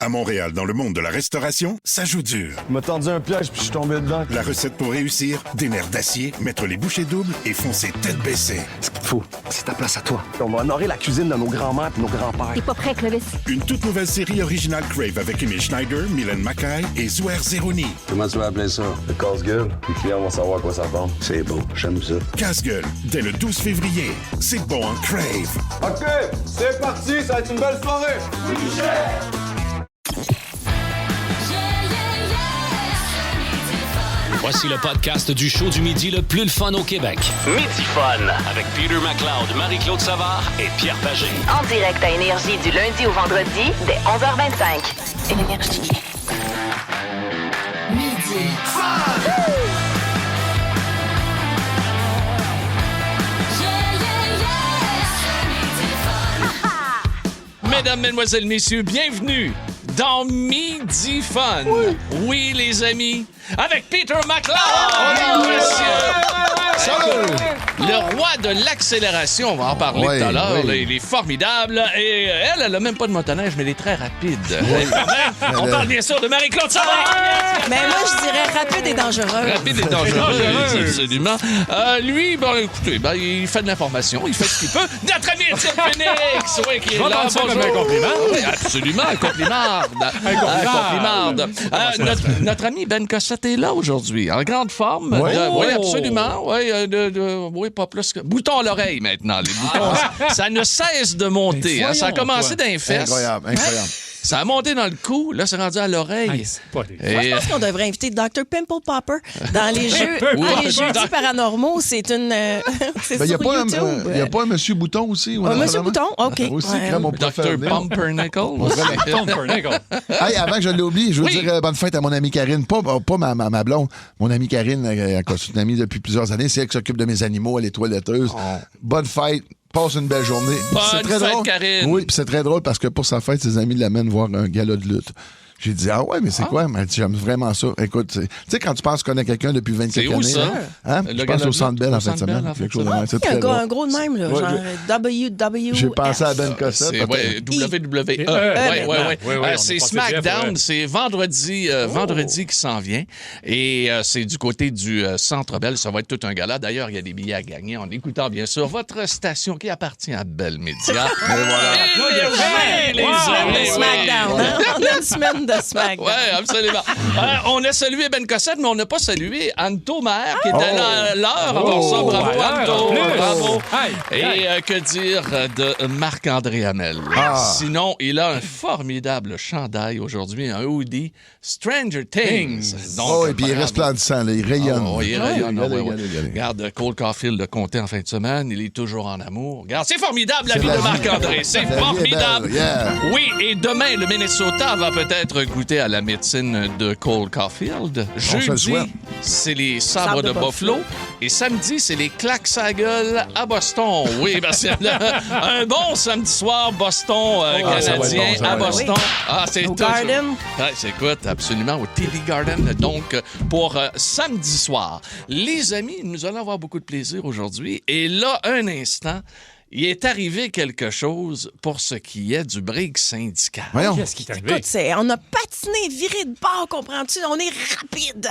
À Montréal, dans le monde de la restauration, ça joue dur. Il m'a tendu un piège puis je suis tombé dedans. La recette pour réussir, des nerfs d'acier, mettre les bouchées doubles et foncer tête baissée. Ce qu'il te faut, c'est ta place à toi. On va honorer la cuisine de nos grands-mères et nos grands-pères. T'es pas prêt, Clovis? Une toute nouvelle série originale Crave avec Emile Schneider, Mylène Mackay et Zouer Zeroni. Comment tu vas appeler ça? Le casse-gueule. Les clients vont savoir à quoi ça ressemble. C'est beau, j'aime ça. Casse-gueule, dès le 12 février. C'est bon en Crave. OK, c'est parti, ça va être une belle soirée. Voici le podcast du show du midi le plus le fun au Québec. Midi Fun avec Peter McLeod, Marie-Claude Savard et Pierre Pagé. En direct à Énergie du lundi au vendredi dès 11h25. Énergie. Midi Fun! Mesdames, mesdemoiselles, messieurs, bienvenue dans Midi Fun. Oui, les amis, avec Peter McLeod. Le roi de l'accélération, on va en parler tout à l'heure. Oui. Il est formidable. Et elle a même pas de motoneige, mais elle est très rapide. On parle bien sûr de Marie-Claude Savard. Mais moi, je dirais rapide et dangereux. Rapide et dangereux, absolument. Lui, écoutez, il fait de l'information, il fait ce qu'il peut. Notre ami Étienne Phoenix, oui, qui est là. Bonjour. Comme un compliment. Oui, absolument, un complimarde. Notre ami Ben Cossette est là aujourd'hui, en grande forme. Oui, absolument. Oui, pas plus que... Bouton à l'oreille maintenant. Les boutons, ça ne cesse de monter. Ça a commencé d'un fesses. Incroyable. Ça a monté dans le cou, là, c'est rendu à l'oreille. Moi, je pense qu'on devrait inviter Dr. Pimple Popper dans les jeux. Les jeudis paranormaux, c'est une. C'est Il n'y sur YouTube. a pas un Monsieur Bouton aussi? Un Monsieur Bouton? OK. Aussi, crème, on pourrait faire Dr. venir. Pumpernickel. Hey, avant que je l'oublie, je veux dire bonne fête à mon amie Karine. Pas ma blonde. Mon amie Karine, c'est une amie depuis plusieurs années. C'est elle qui s'occupe de mes animaux, elle est toiletteuse. Bonne fête. Passe une belle journée. Bonne très fête, drôle. Karine. Oui, puis c'est très drôle parce que pour sa fête, ses amis l'amènent voir un gala de lutte. J'ai dit, ah ouais, mais c'est quoi? Elle m'a dit, j'aime vraiment ça. Écoute, tu sais, quand tu penses qu'on connais quelqu'un depuis 24 années. C'est où ça? Hein? Je pense au Centre Bell en fin de semaine. Quelque chose de même. C'est très drôle. Un gros de même, là, genre WW. J'ai pensé à Ben Cossette. C'est WWE. C'est SmackDown. C'est vendredi qui s'en vient. Et c'est du côté du Centre Bell. Ça va être tout un gala. D'ailleurs, il y a des billets à gagner en écoutant, bien sûr, votre station qui appartient à Bell Media. Et voilà. Les amis, SmackDown. On a une semaine de SmackDown. Oui, absolument. On a salué Ben Cossette, mais on n'a pas salué Anto Maire, qui était là à l'heure. Alors ça, bravo, Anto. Bravo. Et que dire de Marc-André Hamel? Sinon, il a un formidable chandail aujourd'hui, un hoodie Stranger Things. Donc, et puis il est resplendissant, là, il rayonne. Il rayonne. Regarde, Cole Caulfield le comptait en fin de semaine, il est toujours en amour. Regarde, c'est formidable la vie de Marc-André, c'est formidable. Oui, et demain, le Minnesota va peut-être goûter à la médecine de Cole Caulfield. Jeudi, c'est les sabres de Buffalo. Et samedi, c'est les claques à gueule à Boston. Oui, parce qu'il y a un bon samedi soir Boston-Canadien à Boston. C'est au Garden. Écoute, absolument, au TD Garden. Donc, pour samedi soir. Les amis, nous allons avoir beaucoup de plaisir aujourd'hui. Et là, un instant... Il est arrivé quelque chose pour ce qui est du break syndical. Voyons. Qu'est-ce qui est arrivé? Écoute, on a patiné, viré de bord, comprends-tu? On est rapide.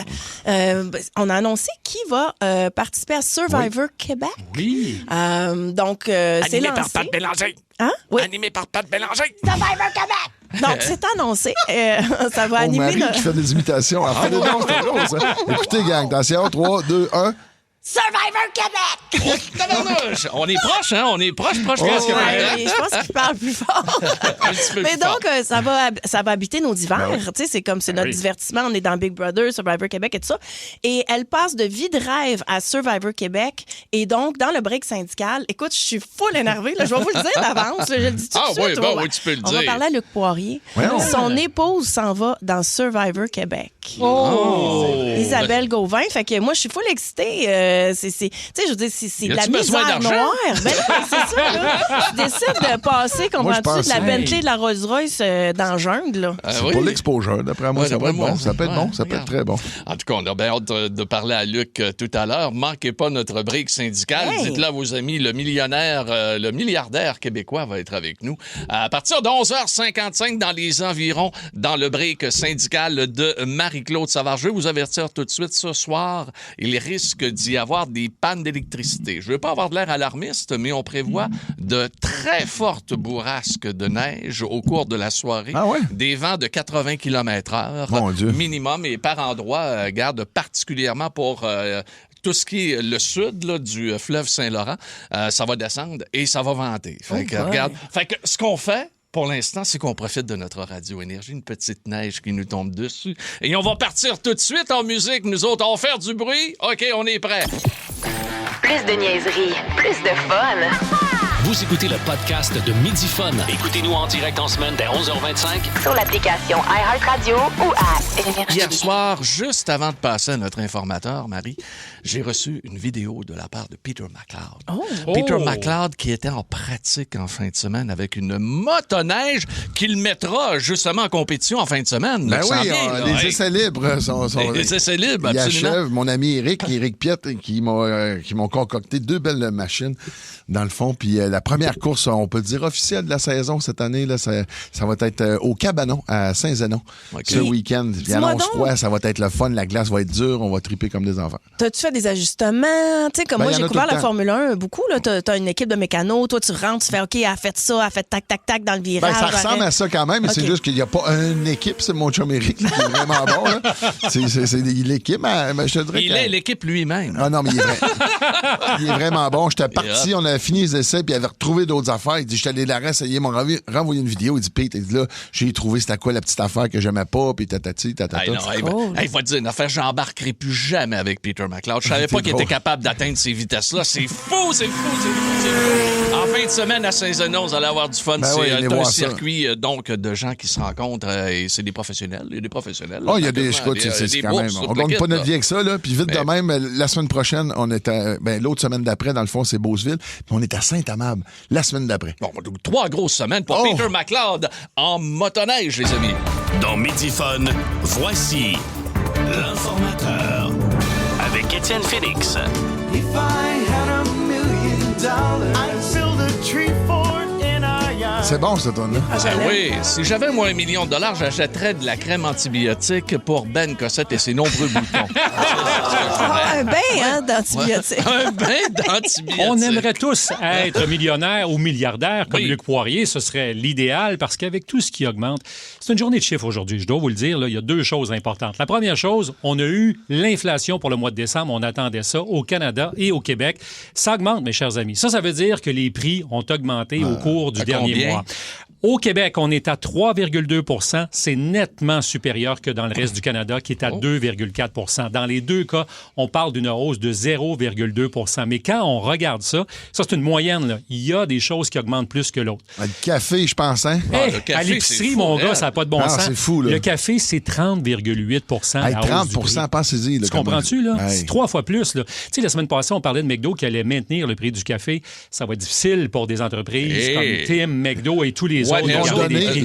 On a annoncé qui va participer à Survivor Québec. Oui. Donc, c'est Animé lancé. par Pat Bélanger. Hein? Oui. Animé par Pat Bélanger. Survivor Québec! Donc, c'est annoncé. Ça va animer... Marie qui fait des imitations. En fait, c'est drôle, ça. Écoutez, gang, attention, 3, 2, 1... Survivor Québec! Tabarnouche! On est proche, hein? On est proche. Je pense qu'il parle plus fort. Mais donc, ça va habiter nos divers. Tu sais, c'est notre divertissement. On est dans Big Brother, Survivor Québec et tout ça. Et elle passe de vie de rêve à Survivor Québec. Et donc, dans le break syndical, écoute, je suis full énervée. Là, je vais vous le dire d'avance. Là, je le dis tout de suite. Oui, tu peux le On dire. va parler à Luc Poirier. Son épouse s'en va dans Survivor Québec. Isabelle Gauvin. Fait que moi, je suis full excitée. tu sais, je veux dire, c'est de la misère noire. Ben non, c'est ça, là. Tu décides de passer, comprends-tu, de la Bentley, de la Rolls-Royce dans la jungle, là. C'est pour l'exposure, d'après moi. Ça peut être bon. Ça peut être bon. Ça peut être très bon. En tout cas, on a bien hâte de parler à Luc tout à l'heure. Manquez pas notre break syndical. Hey. Dites-le à vos amis, le milliardaire québécois va être avec nous. À partir de 11h55 dans les environs, dans le break syndical de Marie-Claude Savard. Je vais vous avertir tout de suite, ce soir, il risque d'y avoir des pannes d'électricité. Je ne veux pas avoir de l'air alarmiste, mais on prévoit de très fortes bourrasques de neige au cours de la soirée. Ah ouais? Des vents de 80 km/h minimum et par endroits, garde particulièrement pour... tout ce qui est le sud là, du fleuve Saint-Laurent, ça va descendre et ça va venter. Fait que, regarde, ce qu'on fait, pour l'instant, c'est qu'on profite de notre Radio Énergie, une petite neige qui nous tombe dessus. Et on va partir tout de suite en musique. Nous autres, on va faire du bruit. OK, on est prêts. Plus de niaiserie, plus de fun. Vous écoutez le podcast de Midi Fun. Écoutez-nous en direct en semaine dès 11h25 sur l'application iHeartRadio ou à Énergie. Hier soir, juste avant de passer à notre informateur, Marie, j'ai reçu une vidéo de la part de Peter McLeod. Peter McLeod qui était en pratique en fin de semaine avec une motoneige qu'il mettra justement en compétition en fin de semaine. Ben oui, les essais libres sont... Les essais libres, il absolument. Achève, mon ami Eric Piette, qui m'ont concocté 2 belles machines, dans le fond. Puis la première course, on peut dire officielle de la saison cette année, là, ça va être au Cabanon, à Saint-Zénon, ce week-end. Il annonce quoi? Ça va être le fun, la glace va être dure, on va triper comme des enfants. T'as-tu fait des ajustements? Tu sais, comme moi, j'ai couvert la Formule 1 beaucoup. T'as une équipe de mécanos, toi, tu rentres, tu fais OK, elle a fait ça, elle a fait tac, tac, tac dans le virage. Ça ressemble à ça quand même, mais c'est juste qu'il n'y a pas une équipe, c'est mon chum Eric qui est vraiment bon. Là. C'est l'équipe, mais je te dirais il est l'équipe lui-même. Ah non, mais il est vraiment bon. J'étais parti, on a fini les essais, puis il avait retrouvé d'autres affaires. Il dit, je suis allé la réessayer, il m'a renvoyé une vidéo. Il dit, Pete, il dit là, j'ai trouvé c'était quoi la petite affaire que j'aimais pas, puis tatati, tatata. Il va te dire une affaire, j'embarquerai plus jamais avec Peter McLeod. Je savais pas qu'il était capable d'atteindre ces vitesses-là. C'est fou, c'est fou. En fin de semaine à Saint-Zénon, vous allez avoir du fun. C'est un circuit donc de gens qui se rencontrent et c'est des professionnels. Il y a des professionnels. Il y a des scouts, c'est quand même. On gagne pas notre vie avec ça, là. Puis vite de même, la semaine prochaine, on est l'autre semaine d'après, dans le fond, c'est Beauceville. Puis on est à Saint-Amable la semaine d'après. Bon, 3 grosses semaines pour Peter McLeod en motoneige, les amis. Dans Midi Fun, voici l'informateur avec Étienne Félix. If I had $1 million, I'd build a tree fort in our yard. C'est bon, cette tonne-là. Oui, si j'avais moi $1 million, j'achèterais de la crème antibiotique pour Ben Cossette et ses nombreux boutons. Un bain d'antibiotiques. Un bain d'antibiotiques. On aimerait tous être millionnaire ou milliardaire comme Luc Poirier. Ce serait l'idéal parce qu'avec tout ce qui augmente, c'est une journée de chiffres aujourd'hui. Je dois vous le dire, là, il y a 2 choses importantes. La première chose, on a eu l'inflation pour le mois de décembre. On attendait ça au Canada et au Québec. Ça augmente, mes chers amis. Ça veut dire que les prix ont augmenté au cours du dernier mois. Au Québec, on est à 3,2 %. C'est nettement supérieur que dans le reste du Canada, qui est à 2,4 %. Dans les 2 cas, on parle d'une hausse de 0,2 %. Mais quand on regarde ça c'est une moyenne. Là. Il y a des choses qui augmentent plus que l'autre. Le café, je pense, hein? Le café, à l'épicerie, mon gars, ça n'a pas de bon sens. C'est fou, là. Le café, c'est 30,8 % 30 pensez-y. Tu comprends-tu, là? C'est 3 fois plus, là. Tu sais, la semaine passée, on parlait de McDo qui allait maintenir le prix du café. Ça va être difficile pour des entreprises comme Tim, McDo et tous les autres. Ils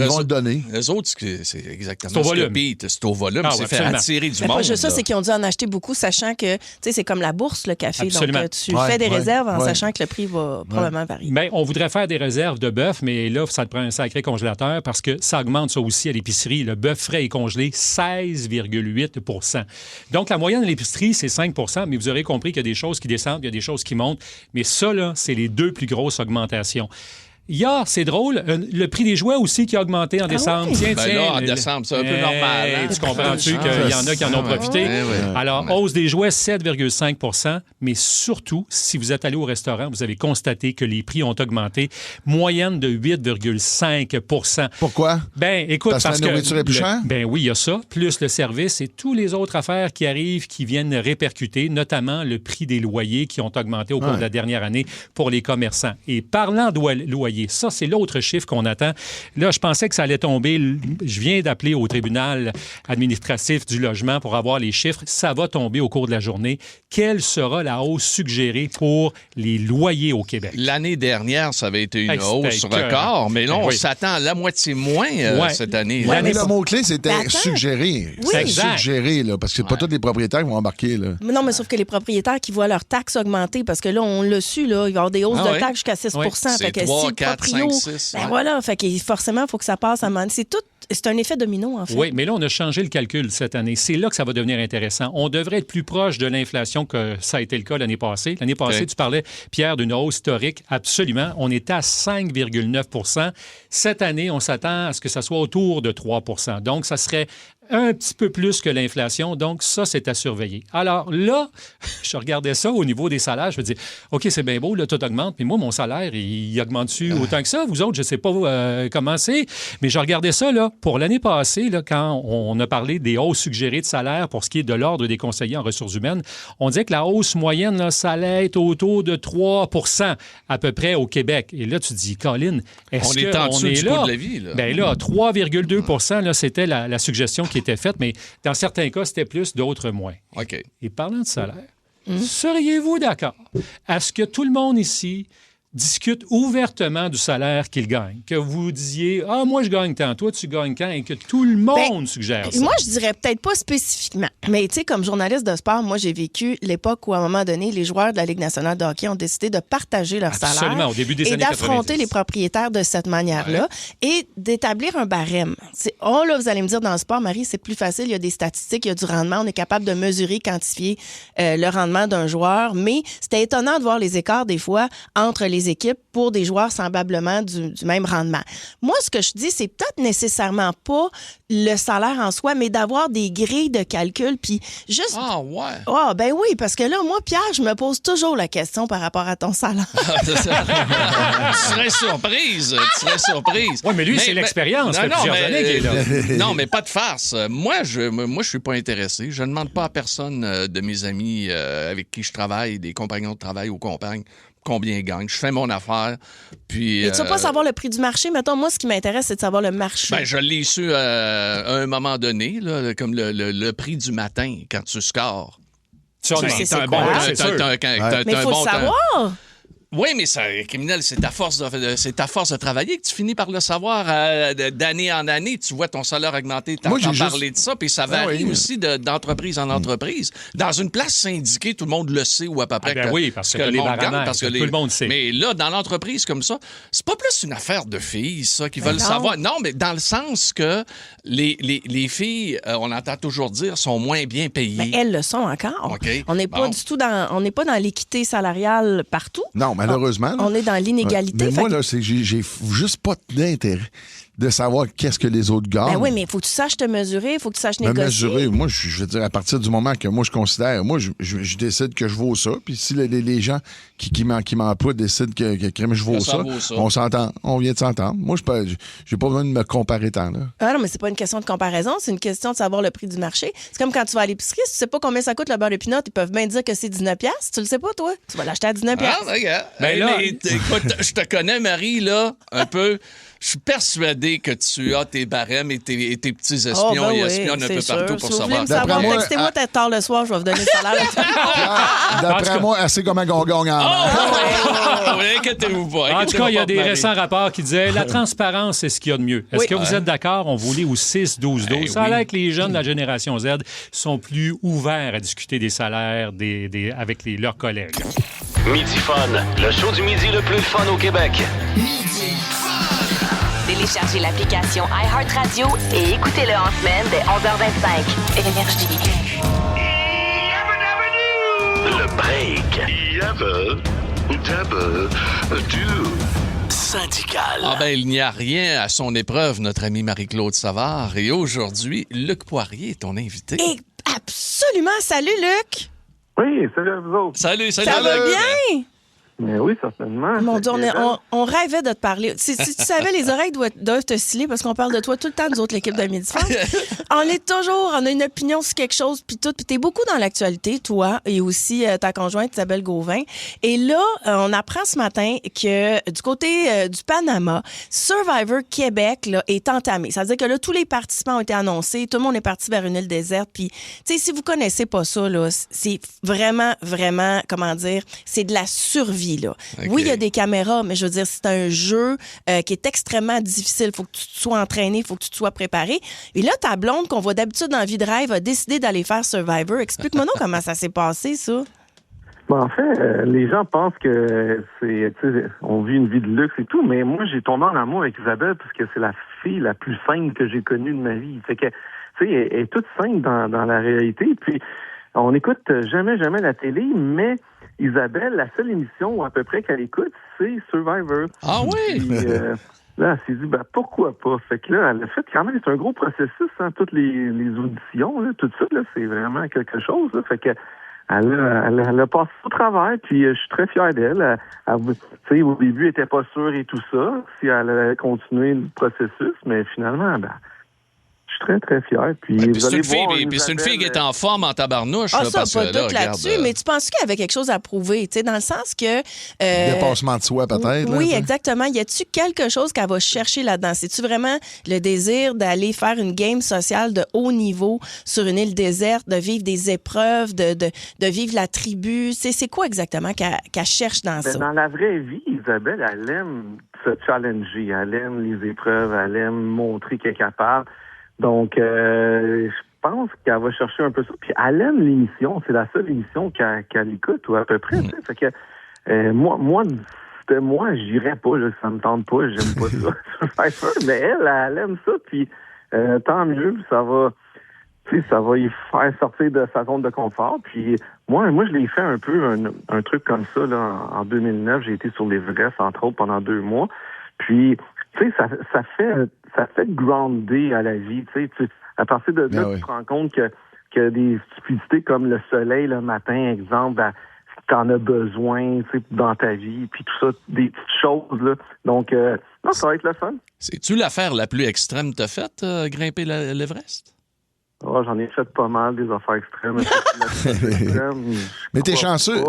vont le donner. Les autres, c'est exactement ce que Pete. C'est au volume. C'est fait attirer du monde. Pas juste ça, c'est qu'ils ont dû en acheter beaucoup, sachant que c'est comme la bourse, le café. Absolument. Donc, tu fais des réserves en sachant que le prix va probablement varier. Bien, on voudrait faire des réserves de bœuf, mais là, ça te prend un sacré congélateur parce que ça augmente ça aussi à l'épicerie. Le bœuf frais et congelé, 16,8 %. Donc, la moyenne de l'épicerie, c'est 5 %, mais vous aurez compris qu'il y a des choses qui descendent, il y a des choses qui montent. Mais ça, là, c'est les 2 plus grosses augmentations. C'est drôle, le prix des jouets aussi qui a augmenté en décembre. Oui. Tiens, là, en décembre, c'est un peu normal. Hein? Tu comprends-tu qu'il y en a qui en ont profité? Alors, hausse des jouets, 7,5 %, mais surtout, si vous êtes allé au restaurant, vous avez constaté que les prix ont augmenté, moyenne de 8,5 %. Pourquoi? Ben, écoute, parce que la nourriture est plus chère? Ben oui, il y a ça, plus le service et toutes les autres affaires qui arrivent, qui viennent répercuter, notamment le prix des loyers qui ont augmenté au cours de la dernière année pour les commerçants. Et parlant de loyer, loyer. Ça, c'est l'autre chiffre qu'on attend. Là, je pensais que ça allait tomber. Je viens d'appeler au tribunal administratif du logement pour avoir les chiffres. Ça va tomber au cours de la journée. Quelle sera la hausse suggérée pour les loyers au Québec? L'année dernière, ça avait été une hausse record, mais là, on s'attend à la moitié moins cette année. Mais le mot-clé, c'était suggéré. Oui. C'est suggéré, là, parce que c'est pas tous les propriétaires qui vont embarquer. Là. Non, mais sauf que les propriétaires qui voient leurs taxes augmenter, parce que là, on l'a su, là, il va y avoir des hausses de taxes jusqu'à 6 C'est 3, 4, 5, 6. Voilà, fait que forcément, il faut que ça passe à man. C'est un effet domino, en fait. Oui, mais là, on a changé le calcul cette année. C'est là que ça va devenir intéressant. On devrait être plus proche de l'inflation que ça a été le cas l'année passée. L'année passée, tu parlais, Pierre, d'une hausse historique. Absolument. On était à 5,9 %. Cette année, on s'attend à ce que ça soit autour de 3 %. Donc, ça serait un petit peu plus que l'inflation. Donc, ça, c'est à surveiller. Alors là, je regardais ça au niveau des salaires. Je me dis, OK, c'est bien beau, là, tout augmente, mais moi, mon salaire, il augmente-tu autant que ça? Vous autres, je ne sais pas comment c'est, mais je regardais ça, là, pour l'année passée, là, quand on a parlé des hausses suggérées de salaire pour ce qui est de l'ordre des conseillers en ressources humaines, on disait que la hausse moyenne, là, ça allait être autour de 3 % à peu près au Québec. Et là, tu te dis, Colin, est-ce qu'on est en dessous du là? coût de la vie, là. Bien là, 3,2 % là, c'était la suggestion qui était faite, mais dans certains cas, c'était plus, d'autres moins. OK. Et parlant de salaire, seriez-vous d'accord à ce que tout le monde ici discute ouvertement du salaire qu'il gagne? Que vous disiez, « Ah, moi, je gagne tant, toi, tu gagnes quand? » Et que tout le monde suggère ça. Moi, je dirais peut-être pas spécifiquement. Mais tu sais, comme journaliste de sport, moi, j'ai vécu l'époque où, à un moment donné, les joueurs de la Ligue nationale de hockey ont décidé de partager leur salaire au début des et années 90. d'affronter les propriétaires de cette manière-là et d'établir un barème. Oh là, vous allez me dire, dans le sport, Marie, c'est plus facile. Il y a des statistiques, il y a du rendement. On est capable de mesurer, quantifier le rendement d'un joueur. Mais c'était étonnant de voir les écarts, des fois, entre les équipes pour des joueurs semblablement du même rendement. Moi, ce que je dis, c'est peut-être nécessairement pas le salaire en soi, mais d'avoir des grilles de calcul, puis juste... Ah, ouais. Ah, ben oui, parce que là, moi, Pierre, je me pose toujours la question par rapport à ton salaire. Tu serais surprise. Oui, mais lui, c'est l'expérience. Ça fait plusieurs années qu'il est là. Non, mais pas de farce. Moi, je suis pas intéressé. Je ne demande pas à personne de mes amis avec qui je travaille, des compagnons de travail ou compagnes, combien ils gagnent. Je fais mon affaire. Puis, mais tu vas pas savoir le prix du marché? Mettons, moi, ce qui m'intéresse, c'est de savoir le marché. Ben, je l'ai su à un moment donné, là, comme le prix du matin quand tu scores. Mais il faut le savoir. Oui, mais ça, criminel, c'est à force de travailler que tu finis par le savoir d'année en année. Tu vois ton salaire augmenter, t'entends parler de ça, puis ça varie aussi d'entreprise en entreprise. Dans une place syndiquée, tout le monde le sait ou à peu près oui, parce que les baromètres, tout le monde sait. Mais là, dans l'entreprise comme ça, c'est pas plus une affaire de filles, ça, qui veulent savoir. Non, mais dans le sens que les filles, on entend toujours dire, sont moins bien payées. Mais elles le sont encore. Okay. On n'est pas du tout on n'est pas dans l'équité salariale partout. Non, malheureusement. On est dans l'inégalité. Mais moi, là, j'ai juste pas d'intérêt de savoir qu'est-ce que les autres gagnent. Ben oui, mais il faut que tu saches te mesurer, il faut que tu saches négocier. Mesurer, moi, je veux dire, à partir du moment que moi, je considère, moi, je décide que je vaux ça, puis si les gens qui m'emploient décident que je vaux ça, on s'entend, on vient de s'entendre. Moi, j'ai pas besoin de me comparer tant, là. Ah non, mais c'est pas une question de comparaison, c'est une question de savoir le prix du marché. C'est comme quand tu vas à l'épicerie, si tu sais pas combien ça coûte le beurre de pinot, ils peuvent bien dire que c'est 19$. Tu le sais pas, toi? Tu vas l'acheter à 19$. Ah, regarde. Ben là, écoute, je te connais, Marie, là, un peu. Je suis persuadé que tu as tes barèmes et tes petits espions et espionnes un peu partout pour savoir. D'après moi, textez-moi tard le soir, je vais vous donner le salaire. D'après moi, assez comme un gong-gong en main. Inquiétez-vous pas. En tout cas, il y a des récents rapports qui disaient la transparence, c'est ce qu'il y a de mieux. Est-ce que vous êtes d'accord? On vous lit au 6-12-12. Ça a l'air que les jeunes de la génération Z sont plus ouverts à discuter des salaires avec leurs collègues. Midi Fun, le show du midi le plus fun au Québec. Téléchargez l'application iHeartRadio et écoutez-le en semaine dès 11h25. Énergie. Le break. Syndical. Ah ben, il n'y a rien à son épreuve, notre amie Marie-Claude Savard. Et aujourd'hui, Luc Poirier est ton invité. Et absolument. Salut, Luc. Oui, salut à vous autres. Salut. Ça va bien? Mais oui, certainement. Mon Dieu, on rêvait de te parler. Si tu savais, les oreilles doivent te sciller parce qu'on parle de toi tout le temps, nous autres, l'équipe de Midi Fun. On a une opinion sur quelque chose, puis tout. Puis t'es beaucoup dans l'actualité, toi, et aussi ta conjointe Isabelle Gauvin. Et là, on apprend ce matin que du côté du Panama, Survivor Québec là, est entamé. Ça veut dire que là, tous les participants ont été annoncés, tout le monde est parti vers une île déserte. Puis, tu sais, si vous connaissez pas ça, là, c'est vraiment, vraiment, comment dire, c'est de la survie. Là. Okay. Oui, il y a des caméras, mais je veux dire, c'est un jeu qui est extrêmement difficile. Il faut que tu te sois entraîné, il faut que tu te sois préparé. Et là, ta blonde, qu'on voit d'habitude dans Vie de rêve, a décidé d'aller faire Survivor. Explique-moi donc comment ça s'est passé, ça. Bon, en fait, les gens pensent que on vit une vie de luxe et tout, mais moi, j'ai tombé en amour avec Isabelle parce que c'est la fille la plus simple que j'ai connue de ma vie. Fait que, tu sais, elle est toute simple dans la réalité. Puis, on n'écoute jamais la télé, mais Isabelle, la seule émission à peu près qu'elle écoute, c'est Survivor. Ah oui? Puis, là, elle s'est dit, pourquoi pas? Fait que là, elle a fait quand même, c'est un gros processus, hein, toutes les auditions, là, tout ça, là, c'est vraiment quelque chose. Là. Fait que elle a passé au travers, puis je suis très fier d'elle. Tu sais, au début, elle était pas sûre et tout ça, si elle allait continuer le processus, mais finalement, je suis très, très fier. Puis c'est une fille qui est en forme en tabarnouche. Ah, là, ça, parce pas que, tout là-dessus, mais tu penses qu'il y avait quelque chose à prouver, tu sais, dans le sens que... Dépassement de soi, peut-être. Oui, là, exactement. Y a-tu quelque chose qu'elle va chercher là-dedans? C'est-tu vraiment le désir d'aller faire une game sociale de haut niveau sur une île déserte, de vivre des épreuves, de vivre la tribu? C'est quoi exactement qu'elle cherche dans ça? Dans la vraie vie, Isabelle, elle aime se challenger, elle aime les épreuves, elle aime montrer qu'elle est capable. Donc, je pense qu'elle va chercher un peu ça. Puis elle aime l'émission. C'est la seule émission qu'elle écoute, ou à peu près. Fait que moi, j'irais pas. Là, ça me tente pas. J'aime pas ça. Mais elle aime ça. Puis tant mieux. Ça va y faire sortir de sa zone de confort. Puis moi, je l'ai fait un peu un truc comme ça là, en 2009. J'ai été sur l'Everest, entre autres, pendant 2 mois. Puis, tu sais, ça fait grounder à la vie. Tu sais, à partir de là, tu te rends compte que des stupidités comme le soleil le matin, exemple, t'en as besoin, tu sais, dans ta vie, puis tout ça, des petites choses, là. Donc, non, ça va être le fun. C'est-tu l'affaire la plus extrême que t'as faite, grimper l'Everest? Oh, j'en ai fait pas mal des affaires extrêmes. Mais t'es chanceux.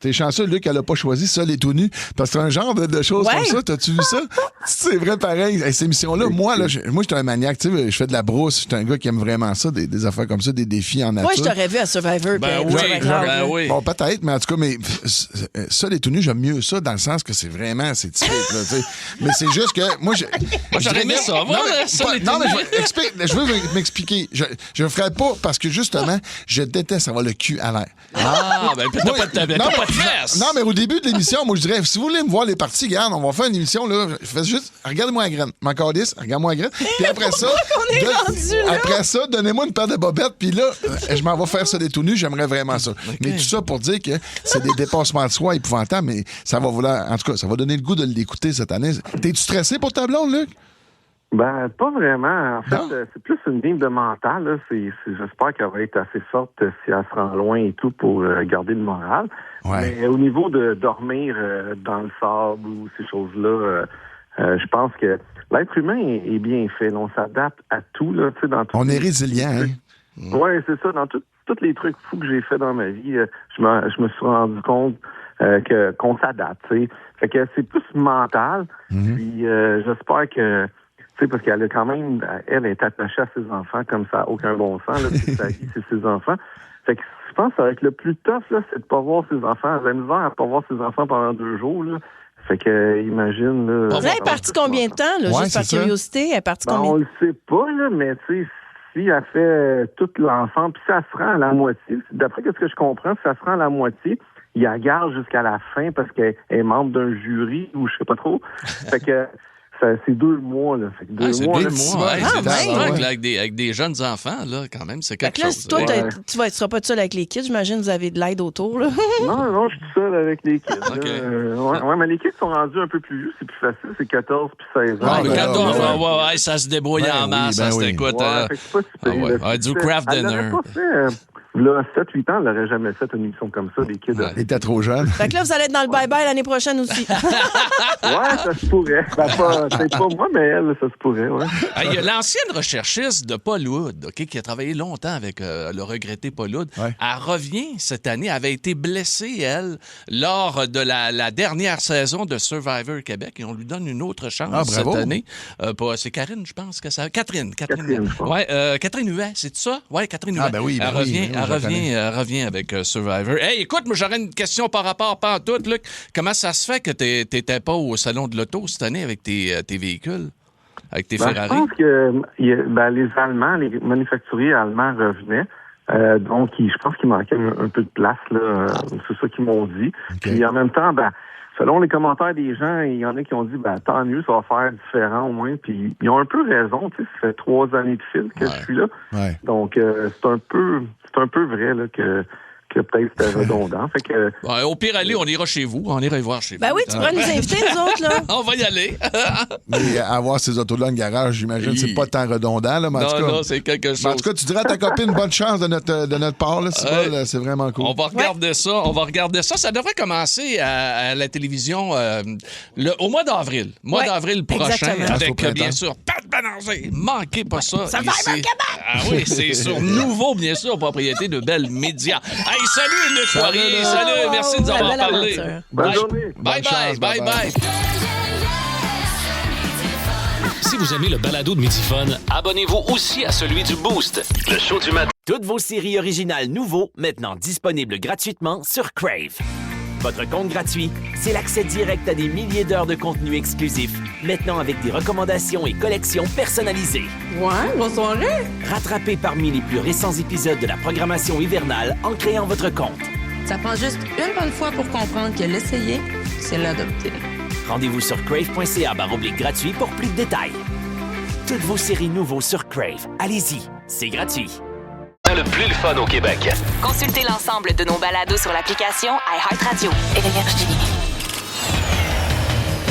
T'es chanceux, Luc, elle n'a pas choisi ça, les tout nus. Parce que c'est un genre de choses comme ça. T'as-tu vu ça? C'est vrai, pareil. Cette émission-là, moi, j'étais un maniaque. Tu sais, je fais de la brousse. J'étais un gars qui aime vraiment ça, des affaires comme ça, des défis en nature. Moi, je t'aurais vu à Survivor. Oui. Bon, peut-être, mais en tout cas, ça, les tout nus, j'aime mieux ça dans le sens que c'est typique. Là, mais c'est juste que moi, j'aurais aimé ça. Non, mais je veux m'expliquer. Je ne ferais pas parce que, justement, je déteste avoir le cul à l'air. Ah, ben t'as pas de fesses. Non, mais au début de l'émission, moi, je dirais, si vous voulez me voir les parties, regarde, on va faire une émission, là. Je fais juste, regardez-moi la graine. M'en calisse, regarde-moi la graine. Puis après ça, après ça, donnez-moi une paire de bobettes, puis là, je m'en vais faire ça des tout nus, j'aimerais vraiment ça. Okay. Mais tout ça pour dire que c'est des dépassements de soi épouvantables, mais ça va vouloir, en tout cas, ça va donner le goût de l'écouter cette année. T'es-tu stressé pour ta blonde, Luc? Ben, pas vraiment. En fait, c'est plus une game de mental. Là. J'espère qu'elle va être assez forte si elle se rend loin et tout pour garder le moral. Ouais. Mais au niveau de dormir dans le sable ou ces choses-là, je pense que l'être humain est bien fait. On s'adapte à tout. Là, dans tout on est résilient. Hein? Oui, c'est ça. Dans tous les trucs fous que j'ai fait dans ma vie, je me suis rendu compte qu'on s'adapte. T'sais. Fait que c'est plus mental. Puis j'espère que... Tu sais, parce qu'elle a quand même, elle est attachée à ses enfants comme ça n'a aucun bon sens. Là, c'est sa vie, c'est ses enfants. Fait que je pense que ça va être le plus tough, là, c'est de pas voir ses enfants. Elle a la misère à pas voir ses enfants pendant 2 jours, là. Fait que, imagine, là... Elle est partie combien de temps, là, juste par curiosité? Elle est partie combien? On le sait pas, là, mais tu sais, si elle fait tout l'enfant, puis si elle se rend à la moitié, d'après ce que je comprends, si elle se rend à la moitié, il la garde jusqu'à la fin parce qu'elle est membre d'un jury ou je sais pas trop. Fait que... C'est 2 mois, là. Fait que 2 mois. Avec des jeunes enfants, là, quand même, c'est quelque chose. Toi, tu seras pas tout seul avec les kids, j'imagine, vous avez de l'aide autour, là. Non, je suis tout seul avec les kids. Okay. Mais les kids sont rendus un peu plus vieux, c'est plus facile, c'est 14 puis 16 ans. Ah, 14, ça se débrouille en masse, ça, c'était quoi, du craft dinner. là, 7-8 ans, elle n'aurait jamais fait une émission comme ça, des kids. Il était trop jeune. Fait que là, vous allez être dans le bye-bye l'année prochaine aussi. Ouais, ça se pourrait. Ben, peut-être pas moi, mais elle, ça se pourrait, ouais. Il y a l'ancienne recherchiste de Paul Wood, OK, qui a travaillé longtemps avec le regretté Paul Wood. Ouais. Elle revient cette année. Elle avait été blessée, elle, lors de la dernière saison de Survivor Québec. Et on lui donne une autre chance cette année. C'est Karine, je pense que ça. Catherine. Ouais, Catherine Huet, c'est ça? Ouais, Catherine Huet. Ah, ben oui, Elle revient avec Survivor. Hey, écoute, moi, j'aurais une question par rapport à tout, Luc. Comment ça se fait que t'étais pas au Salon de l'Auto cette année avec tes véhicules? Avec tes Ferrari? Je pense que les Allemands, les manufacturiers allemands revenaient. Donc, je pense qu'il manquait un peu de place, là. C'est ça qu'ils m'ont dit. Okay. Puis en même temps, selon les commentaires des gens, il y en a qui ont dit, tant mieux, ça va faire différent au moins. Puis ils ont un peu raison, tu sais, ça fait 3 années de fil que je suis là. Ouais. Donc, c'est un peu vrai, là, que peut-être c'était redondant. Fait que, au pire, allez, on ira chez vous. On ira voir chez vous. Ben oui, tu pourras nous inviter, nous autres, là. On va y aller. Mais avoir ces autos-là en garage, j'imagine, c'est pas tant redondant, là. Mais non, c'est quelque chose. En tout cas, tu diras à ta copine bonne chance de notre part, là. C'est vraiment cool. On va regarder ça. Ça devrait commencer à la télévision au mois d'avril. D'avril prochain. Exactement. Avec, bien sûr, Pat Bélanger. Manquez pas ça. Ça va être Québec! Ah oui, c'est sur Nouveau, bien sûr, propriété de Bell Media. Hey, salut, Luc Poirier. Salut, merci de nous avoir parlé. Bonne journée. Bye. Si vous aimez le balado de Midi Fun, abonnez-vous aussi à celui du Boost, le show du matin. Toutes vos séries originales nouveaux, maintenant disponibles gratuitement sur Crave. Votre compte gratuit, c'est l'accès direct à des milliers d'heures de contenu exclusif, maintenant avec des recommandations et collections personnalisées. Ouais, bonne soirée! Rattrapez parmi les plus récents épisodes de la programmation hivernale en créant votre compte. Ça prend juste une bonne fois pour comprendre que l'essayer, c'est l'adopter. Rendez-vous sur crave.ca/gratuit pour plus de détails. Toutes vos séries nouveaux sur Crave. Allez-y, c'est gratuit. Le plus le fun au Québec. Consultez l'ensemble de nos balados sur l'application iHeartRadio. Énergie.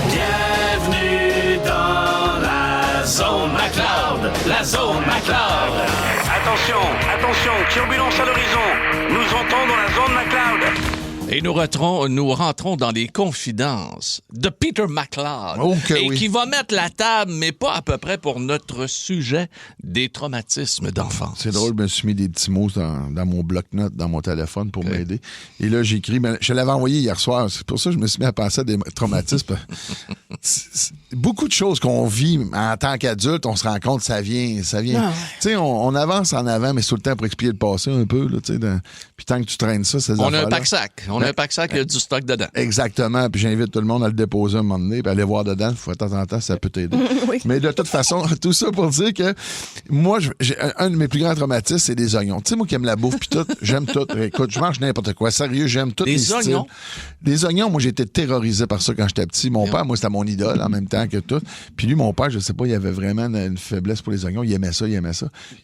Bienvenue dans la zone McLeod. La zone McLeod. Attention, turbulence à l'horizon. Nous entrons dans la zone McLeod. Et nous rentrons dans les confidences de Peter McLeod. Qui va mettre la table, mais pas à peu près pour notre sujet des traumatismes d'enfance. C'est drôle, je me suis mis des petits mots dans mon bloc-notes, dans mon téléphone pour m'aider. Et là, j'ai écrit, je l'avais envoyé hier soir, c'est pour ça que je me suis mis à penser à des traumatismes. Beaucoup de choses qu'on vit en tant qu'adulte, on se rend compte, ça vient. Tu sais, on avance en avant, mais c'est tout le temps pour expliquer le passé un peu. Là, puis tant que tu traînes ça, on a un pack-sac. On a un pack-sac, il y a du stock dedans. Exactement. Puis j'invite tout le monde à le déposer un moment donné, puis aller voir dedans. De temps en temps, ça peut t'aider. Oui. Mais de toute façon, tout ça pour dire que moi, un de mes plus grands traumatismes, c'est des oignons. Tu sais, moi qui aime la bouffe, puis tout, j'aime tout. Écoute, je mange n'importe quoi. Sérieux, j'aime tout. Les oignons? Les oignons, moi, j'ai été terrorisé par ça quand j'étais petit. Mon père, moi, c'était mon idole en même temps que tout. Puis lui, mon père, je sais pas, il avait vraiment une faiblesse pour les oignons. Il aimait ça.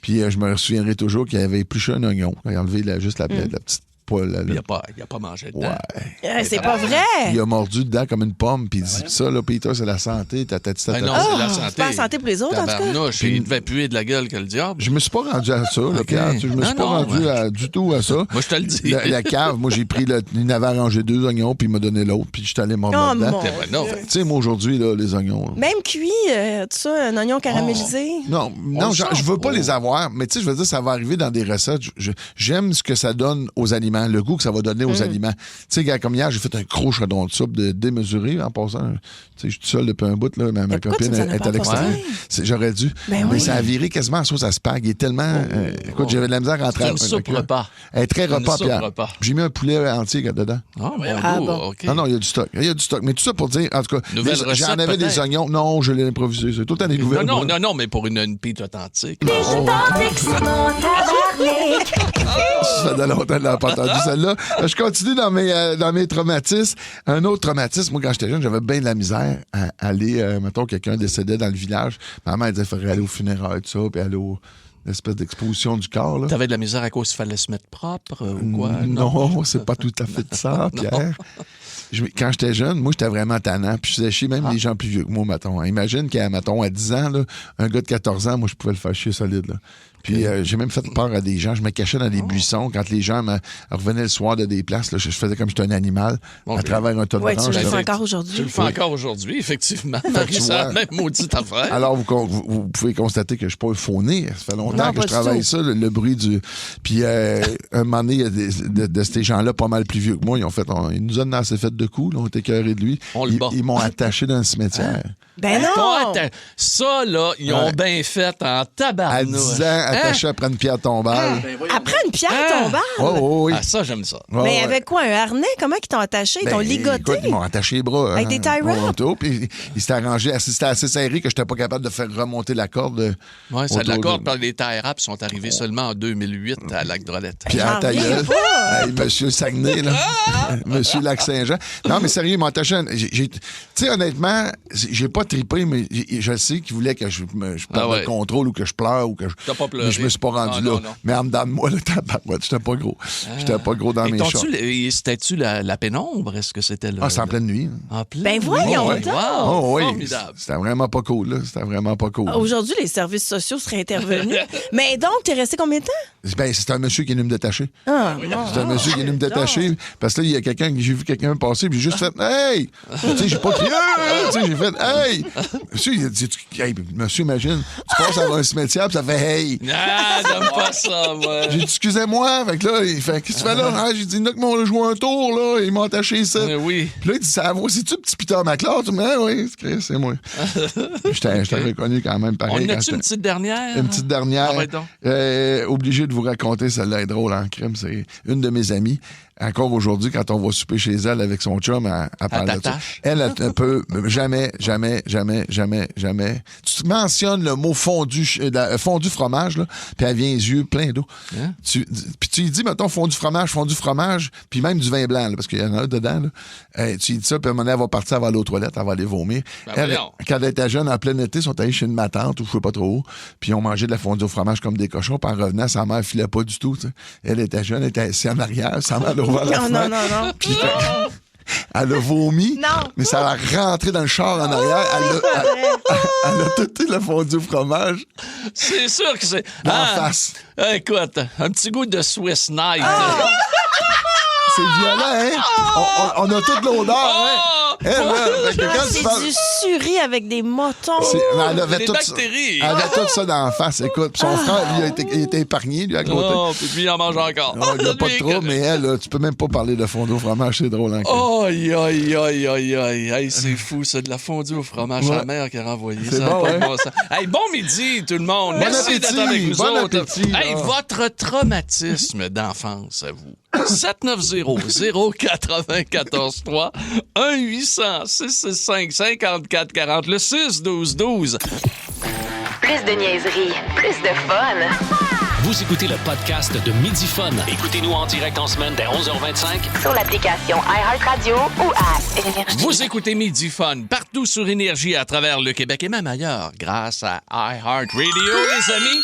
Puis je me souviendrai toujours qu'il avait épluché un oignon. Il a enlevé juste la petite. Il a pas mangé dedans. Ouais. C'est pas vrai! Il a mordu dedans comme une pomme, puis il dit ça, là, Peter, c'est la santé. Non, c'est la santé. C'est pas la santé pour les autres, en tout cas. Il devait puer de la gueule que le diable. Je me suis pas rendu à ça, là, Pierre. Je me suis pas rendu du tout à ça. Moi, je te le dis. La cave, moi, j'ai pris il avait arrangé 2 oignons, puis il m'a donné l'autre, puis je suis allé mordre dedans. Tu sais, moi, aujourd'hui, là, les oignons. Là. Même cuit, tout ça, un oignon caramélisé. Non, je veux pas les avoir, mais tu sais, je veux dire, ça va arriver dans des recettes. J'aime ce que ça donne aux aliments, le goût que ça va donner aux aliments. Tu sais, comme hier, j'ai fait un gros chaudron de soupe démesuré en passant. Tu sais, je suis tout seul depuis un bout, là, ma copine est à l'extérieur. J'aurais dû. Mais ça a viré quasiment en sauce à spag. Il est tellement... écoute, j'avais de la misère à rentrer. C'est une soupe repas. Elle est très repas, Pierre. J'ai mis un poulet entier dedans. Bon. OK. Non, il y a du stock. Mais tout ça pour dire, en tout cas, j'en avais des oignons. Non, je l'ai improvisé. C'est tout le temps des nouvelles. Non, mais pour une pite authentique. Ça fait longtemps que je n'ai pas entendu celle-là. Je continue dans mes traumatismes. Un autre traumatisme, moi, quand j'étais jeune, j'avais bien de la misère à aller, mettons, quelqu'un décédait dans le village. Ma mère disait qu'il faudrait aller au funérailles, tout ça, puis aller au l'espèce d'exposition du corps. Là. T'avais de la misère à cause qu'il fallait se mettre propre ou quoi? Non, c'est pas tout à fait ça, Pierre. Quand j'étais jeune, moi, j'étais vraiment tannant. Puis je faisais chier même les gens plus vieux que moi, mettons. Imagine qu'à 10 ans, là, un gars de 14 ans, moi, je pouvais le faire chier solide. Là. Puis j'ai même fait peur à des gens. Je me cachais dans des buissons. Quand les gens me revenaient le soir de des places, là, je faisais comme si j'étais un animal à travers un tas de Oui, branches. tu le fais encore aujourd'hui. Tu le fais encore aujourd'hui, effectivement. Marissa, même maudite affaire. Alors, vous pouvez constater que je ne suis pas fauné. Ça fait longtemps que je travaille ça, le bruit du... Puis, un moment donné, il y a de ces gens-là pas mal plus vieux que moi. Ils nous ont assez fait de coups. Là, on était écœurés de lui. Ils m'ont attaché dans le cimetière. Ben non! Ça, là, ils ont bien fait en tabarnouche. À 10 ans, attaché après une pierre tombale. Après une pierre tombale? Oui. Ah, ça, j'aime ça. Mais avec quoi? Un harnais? Comment ils t'ont attaché? Ils t'ont ligoté? Écoute, ils m'ont attaché les bras. Avec des tie wraps? Puis ils s'étaient arrangés. C'était assez serré que je n'étais pas capable de faire remonter la corde. Oui, c'est de la corde. Les tie wraps sont arrivés seulement en 2008 à Lac-Drolette. Puis à ta gueule. Monsieur Saguenay, là. Monsieur Lac-Saint-Jean. Non, mais sérieux, ils m'ont attaché. Tu sais, honnêtement, j'ai pas trippé, mais je sais qu'ils voulaient que je perde le contrôle ou que je pleure ou que je... T'as pas pleuré. Mais je me suis pas rendu là. Non. Mais en dedans de moi, le tabarouette, j'étais pas gros. J'étais pas gros dans mes shorts. C'était-tu la pénombre? Est-ce que c'était là? Ah, c'est en pleine nuit. En pleine nuit? Ben voyons donc! Oh, oui. Formidable. C'était vraiment pas cool, là. C'était vraiment pas cool. Aujourd'hui, les services sociaux seraient intervenus. Mais donc, t'es resté combien de temps? Ben, c'est un monsieur qui est venu me détacher. Ah, c'est un monsieur qui est venu me détacher. Parce que là, il y a j'ai vu quelqu'un passer, puis j'ai juste fait Hey! Tu sais, j'ai pas crié. Tu sais, j'ai fait Hey! Monsieur, il a dit Hey, monsieur, imagine, tu passes à un cimetière, puis ça fait Hey! Ah, j'aime pas ça, moi. J'ai dit Excusez-moi. Fait que là, il fait Qu'est-ce que tu fais là? Ah, j'ai dit Là, on a joué un tour, là. Ils m'ont attaché ça. Oui. Puis là, il dit Ça va, c'est-tu petit Peter McLeod? Tu me dis Ah, oui, c'est moi. J'étais reconnu quand même pareil. On a-tu une petite dernière? Une petite dernière. Ah, obligé de vous raconter, celle-là est drôle en crime. C'est une de mes amies. Encore aujourd'hui, quand on va souper chez elle avec son chum, elle parle de ça. Elle peut jamais. Tu mentionnes le mot fondu fromage, là, puis elle vient les yeux pleins d'eau. Hein? Puis tu lui dis, mettons, fondu fromage, puis même du vin blanc, là, parce qu'il y en a dedans. Là. Tu lui dis ça, puis à un moment donné, elle va partir, elle va aller aux toilettes, elle va aller vomir. Quand elle était jeune, en plein été, ils sont allés chez ma tante, ou je sais pas trop où, puis on mangeait de la fondue au fromage comme des cochons, puis en revenant, sa mère filait pas du tout. T'sais. Elle était jeune, elle était assise en arrière, sa mère a ouvert la fenêtre. Non. Puis, elle a vomi, mais ça a rentré dans le char en arrière. Elle a tout le fondu au fromage. C'est sûr que c'est... D'en face. Écoute, un petit goût de Swiss Night. C'est violent, hein? On a toute l'odeur, hein? C'est du suri avec des motons. Des bactéries. Elle avait tout ça dans la face. Écoute, son frère, lui, il a été épargné, lui, à côté. Oh, puis lui, il en mange encore. Non, il n'y a pas de trop, mais elle, là, tu peux même pas parler de fondue au fromage. C'est drôle, hein? Aïe, c'est fou, c'est de la fondue au fromage. C'est la mère qui a renvoyé ça. Bon, ouais. Hey, bon midi, tout le monde. Bon Merci appétit, d'être avec nous bon autres. appétit, hey, votre traumatisme d'enfance, à vous. 790-094-3 1-800-665-5440 le 6-12-12. Plus de niaiserie, plus de fun. Vous écoutez le podcast de Midi Fun. Écoutez-nous en direct en semaine dès 11h25 sur l'application iHeartRadio ou à Énergie. Vous écoutez Midi Fun partout sur Énergie à travers le Québec et même ailleurs grâce à iHeartRadio, les amis.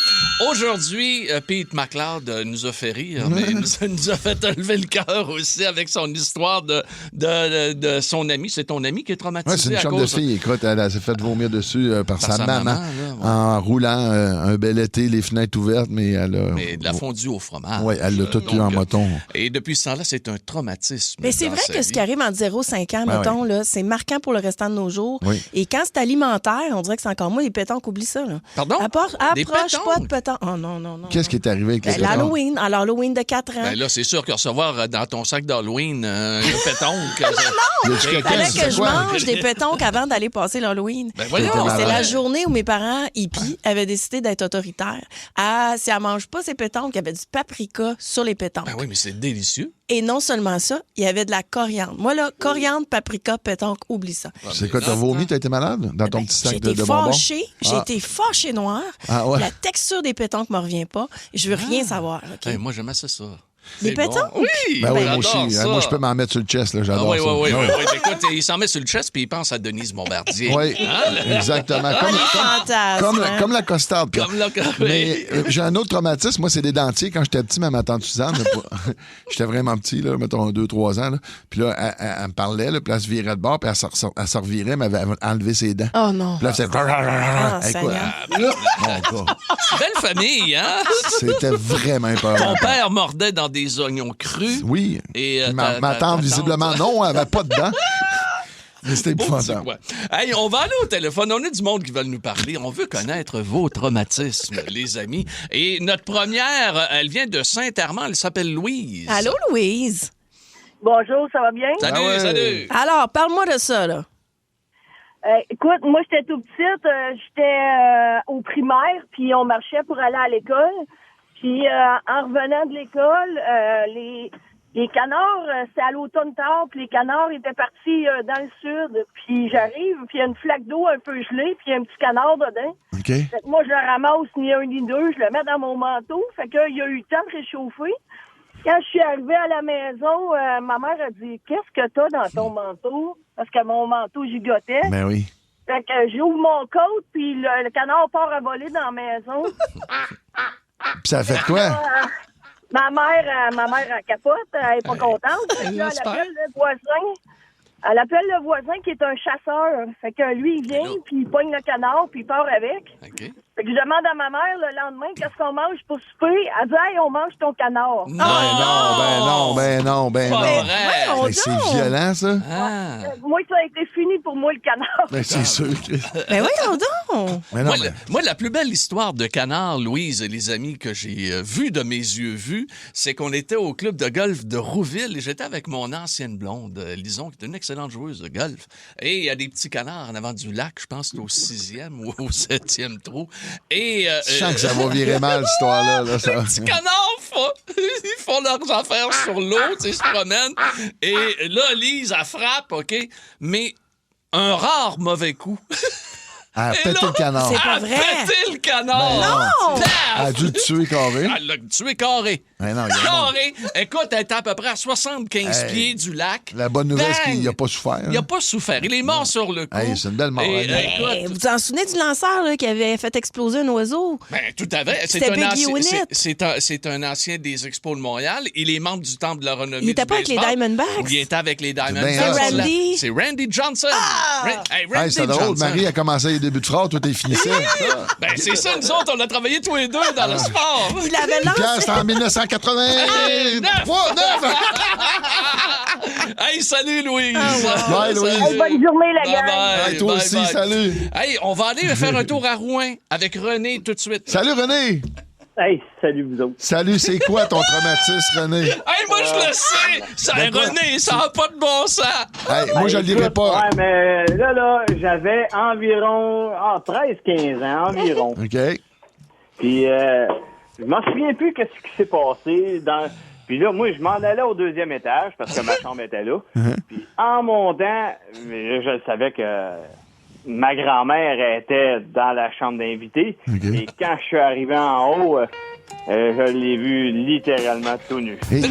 Aujourd'hui, Pete McLeod nous a fait rire, mais nous a fait lever le cœur aussi avec son histoire de son ami. C'est ton ami qui est traumatisé c'est une chambre de fille. Écoute, elle s'est fait vomir dessus par sa maman en roulant un bel été, les fenêtres ouvertes, mais mais de la fondue au fromage. Oui, elle l'a tout eu en moton. Et depuis ce temps-là, c'est un traumatisme. Mais c'est vrai que ce qui arrive entre 0 et 5 ans, mettons, là, c'est marquant pour le restant de nos jours. Oui. Et quand c'est alimentaire, on dirait que c'est encore moins les pétanques, oublie ça. Là. Pardon? Approche pas de pétanques. Oh non. Qu'est-ce qui est arrivé avec les pétanques? L'Halloween. Alors, l'Halloween de 4 ans. Ben là, c'est sûr que recevoir dans ton sac d'Halloween une pétonque. Non! Il fallait que je mange des pétonques avant d'aller passer l'Halloween. Ben voyons. C'est la journée où mes parents hippies avaient décidé d'être autoritaires. Si elle mange pas ses pétonques, il y avait du paprika sur les pétonques. Ben oui, mais c'est délicieux. Et non seulement ça, il y avait de la coriandre. Moi, là, coriandre, paprika, pétanque, oublie ça. C'est quoi, t'as vomi, t'as été malade dans ton petit sac de bonbons? J'ai été fâchée noire. La texture des pétanques me revient pas. Je veux rien savoir. Okay? Moi, j'aimais ça. Des pétanques? Bon. Oui, Ben oui, moi j'adore aussi. ça. Moi, je peux m'en mettre sur le chest, là. J'adore oui, ça. oui. Écoute, il s'en met sur le chest puis il pense à Denise Bombardier. Oui, exactement. Comme la costard. Mais j'ai un autre traumatisme. Moi, c'est des dentiers. Quand j'étais petit, ma tante Suzanne, j'étais vraiment petit, là, mettons 2-3 ans. Là. Puis là, elle me parlait, là, puis elle se virait de bord, puis elle se revirait, mais elle avait enlevé ses dents. Oh non. Puis là, elle faisait... Belle famille, hein? C'était vraiment peur. Ton père mordait dans des oignons crus. Oui. Et ma tante, visiblement, non, elle n'avait pas de dents. Mais c'était épouvantable. Hey, on va aller au téléphone. On a du monde qui veulent nous parler. On veut connaître vos traumatismes, les amis. Et notre première, elle vient de Saint-Armand. Elle s'appelle Louise. Allô, Louise? Bonjour, ça va bien? Salut, salut. Alors, parle-moi de ça, là. Écoute, moi, j'étais tout petite. J'étais au primaire, puis on marchait pour aller à l'école. Puis, en revenant de l'école, les canards, c'est à l'automne tard, puis les canards étaient partis dans le sud. Puis j'arrive, puis il y a une flaque d'eau un peu gelée, puis il y a un petit canard dedans. OK. Fait que moi, je le ramasse ni un ni deux, je le mets dans mon manteau. Fait qu'il y a eu le temps de réchauffer. Quand je suis arrivée à la maison, ma mère a dit « Qu'est-ce que t'as dans ton manteau? » Parce que mon manteau gigotait. Ben oui. Fait que j'ouvre mon côte, puis le canard part à voler dans la maison. Puis ça a fait quoi? Ma mère, elle capote, elle est pas contente. Fait que là, elle appelle le voisin. Elle appelle le voisin qui est un chasseur. Fait que lui, il vient, puis il pogne le canard, puis il part avec. Okay. Fait que je demande à ma mère le lendemain, qu'est-ce qu'on mange pour souper? Elle dit, hey, on mange ton canard. Ben non. C'est violent, ça. Moi, ça a été fini pour moi, le canard. Ben, c'est sûr. Ben oui, donc. Moi, la plus belle histoire de canard, Louise et les amis que j'ai vus de mes yeux vus, c'est qu'on était au club de golf de Rouville et j'étais avec mon ancienne blonde, Lison, qui est une excellente joueuse de golf. Et il y a des petits canards en avant du lac, je pense que c'est au 6e ou au 7e trou. Et, je sens que ça va virer mal, cette histoire-là. Là, ça... Les petits canards, ils font leurs affaires sur l'eau, ils se promènent. Et là, Lise, elle frappe, OK? Mais un rare mauvais coup. Elle a pété le canard. C'est pas vrai. Elle a pété le canard. Non! Elle a dû le tuer carré. Elle l'a tué carré. Ben non, carré. Écoute, elle était à peu près à 75 pieds du lac. La bonne nouvelle, c'est qu'il n'a pas souffert. Il n'a pas souffert. Il est mort sur le coup. C'est une belle mort. Vous vous en souvenez du lanceur là, qui avait fait exploser un oiseau? Ben, tout à fait. C'est un ancien des Expos de Montréal. Il est membre du Temple de la Renommée. Il était pas avec les Diamondbacks? Il était avec les Diamondbacks. C'est Randy Johnson. Randy c'est drôle. Marie a commencé les débuts de phrase, toi, t'es finissé. Ben, c'est ça, nous autres, on a travaillé tous les deux dans le sport. Il avait lancé. C'était en 1989. Hey, salut, Louise. Bye, Louise. Hey, bonne journée, la gang. Hey, toi aussi, salut. Hey, on va aller faire un tour à Rouen avec René tout de suite. Salut, René. Hey, salut vous autres. Salut, c'est quoi ton traumatisme, René? Hey, moi, je le sais! René, ça n'a pas de bon sens! Hey, moi, je le dirai pas. Ouais, mais là, j'avais environ 13-15 ans, environ. OK. Puis, je m'en souviens plus qu'est-ce qui s'est passé dans... Puis là, moi, je m'en allais au 2e étage parce que ma chambre était là. Puis, en montant, je savais que ma grand-mère était dans la chambre d'invités. Okay. Et quand je suis arrivé en haut, je l'ai vu littéralement tout nu. Hey,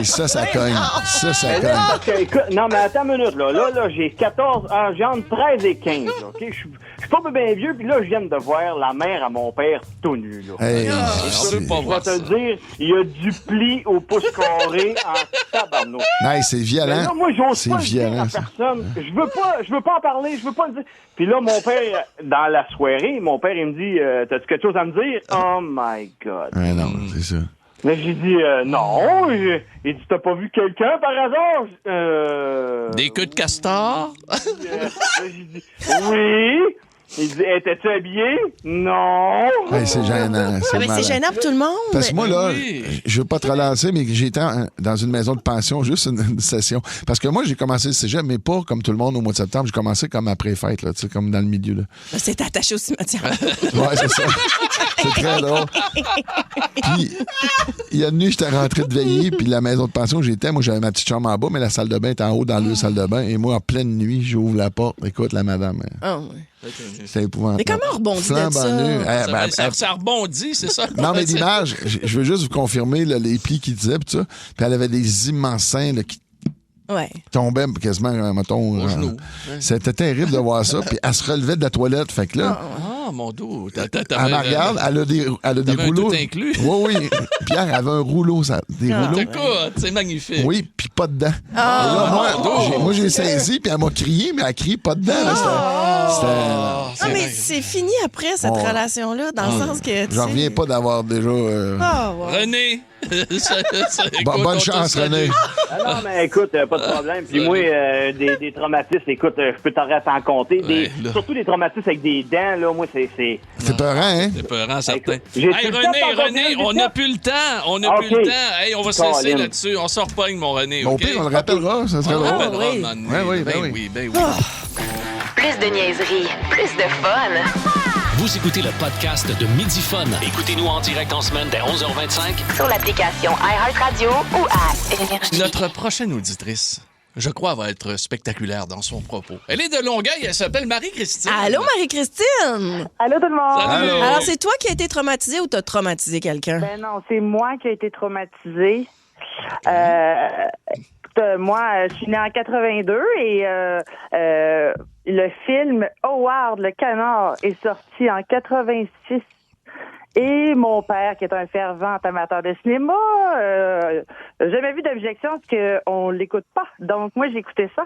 ça cogne. Ça cogne. Là, écoute, non, mais attends une minute. Là j'ai 14 ans, j'ai entre 13 et 15. Là, okay? Je suis pas bien vieux, puis là, je viens de voir la mère à mon père tout nu. Là. Hey, je vais te dire, il y a du pli au pouce carré en tabarnouche. Hey, c'est violent. Là, moi, j'ose pas le dire à personne. Je veux pas en parler, je veux pas le dire. Puis là, mon père, dans la soirée, mon père, il me dit, t'as-tu quelque chose à me dire? Oh my God. Non, c'est ça. Là, j'ai dit, non. Il dit, t'as pas vu quelqu'un par hasard? Des queues de castor? J'ai dit, oui. Il dit, étais-tu habillé? Non. Hey, c'est gênant. C'est gênant pour tout le monde. Parce que moi, là, je veux pas te relancer, mais j'étais dans une maison de pension, juste une session. Parce que moi, j'ai commencé le cégep, mais pas comme tout le monde au mois de septembre. J'ai commencé comme après-fête, là, tu sais, comme dans le milieu, là. C'est attaché au cimetière. Ouais, c'est ça. C'est très drôle. Puis, il y a une nuit, j'étais rentré de veiller, puis la maison de pension où j'étais, moi, j'avais ma petite chambre en bas, mais la salle de bain était en haut dans le salle de bain. Et moi, en pleine nuit, j'ouvre la porte. Écoute, la madame. Oh, oui. C'est épouvantable. Mais comment on rebondit de Flambant ça? nu. Ça rebondit, c'est ça? Non, mais l'image, je veux juste vous confirmer là, les plis qu'il disait, pis tout ça. Puis elle avait des immenses seins là, qui tombaient quasiment, mettons. C'était terrible de voir ça. Puis elle se relevait de la toilette. Fait que là. Ah, mon dos. Elle me regarde, elle a des rouleaux. Tout inclus. Oui. Pierre avait un rouleau, des rouleaux. Écoute, c'est magnifique. Oui, puis pas dedans. Et là, moi, j'ai saisi, puis elle m'a crié, mais elle crie pas dedans. Non, mais c'est fini après, cette relation-là, dans le sens que. J'en reviens pas d'avoir déjà. René! Bonne chance, René. Non, mais écoute, pas de problème. Puis moi, des traumatismes, écoute, je peux t'en compter. Surtout des traumatismes avec des dents, là, moi, c'est... C'est peurant, hein? C'est peurant, certain. J'ai Hey, René, on n'a plus le temps. On n'a plus le temps. Hey, on va se laisser là-dessus. On s'en repogne, mon René. Au pire, on le rappellera. Ça serait drôle. Oui. Plus de niaiserie, plus de fun. Vous écoutez le podcast de Midi Fun. Écoutez-nous en direct en semaine dès 11h25 sur l'application iHeartRadio ou à Énergie. Notre prochaine auditrice, je crois, va être spectaculaire dans son propos. Elle est de Longueuil, elle s'appelle Marie-Christine. Allô, Marie-Christine! Allô, tout le monde! Salut. Alors, c'est toi qui as été traumatisée ou t'as traumatisé quelqu'un? Ben non, c'est moi qui ai été traumatisée. Moi, je suis née en 82 et le film Howard le canard est sorti en 86. Et mon père, qui est un fervent amateur de cinéma, n'a jamais vu d'objection parce qu'on l'écoute pas. Donc, moi, j'écoutais ça.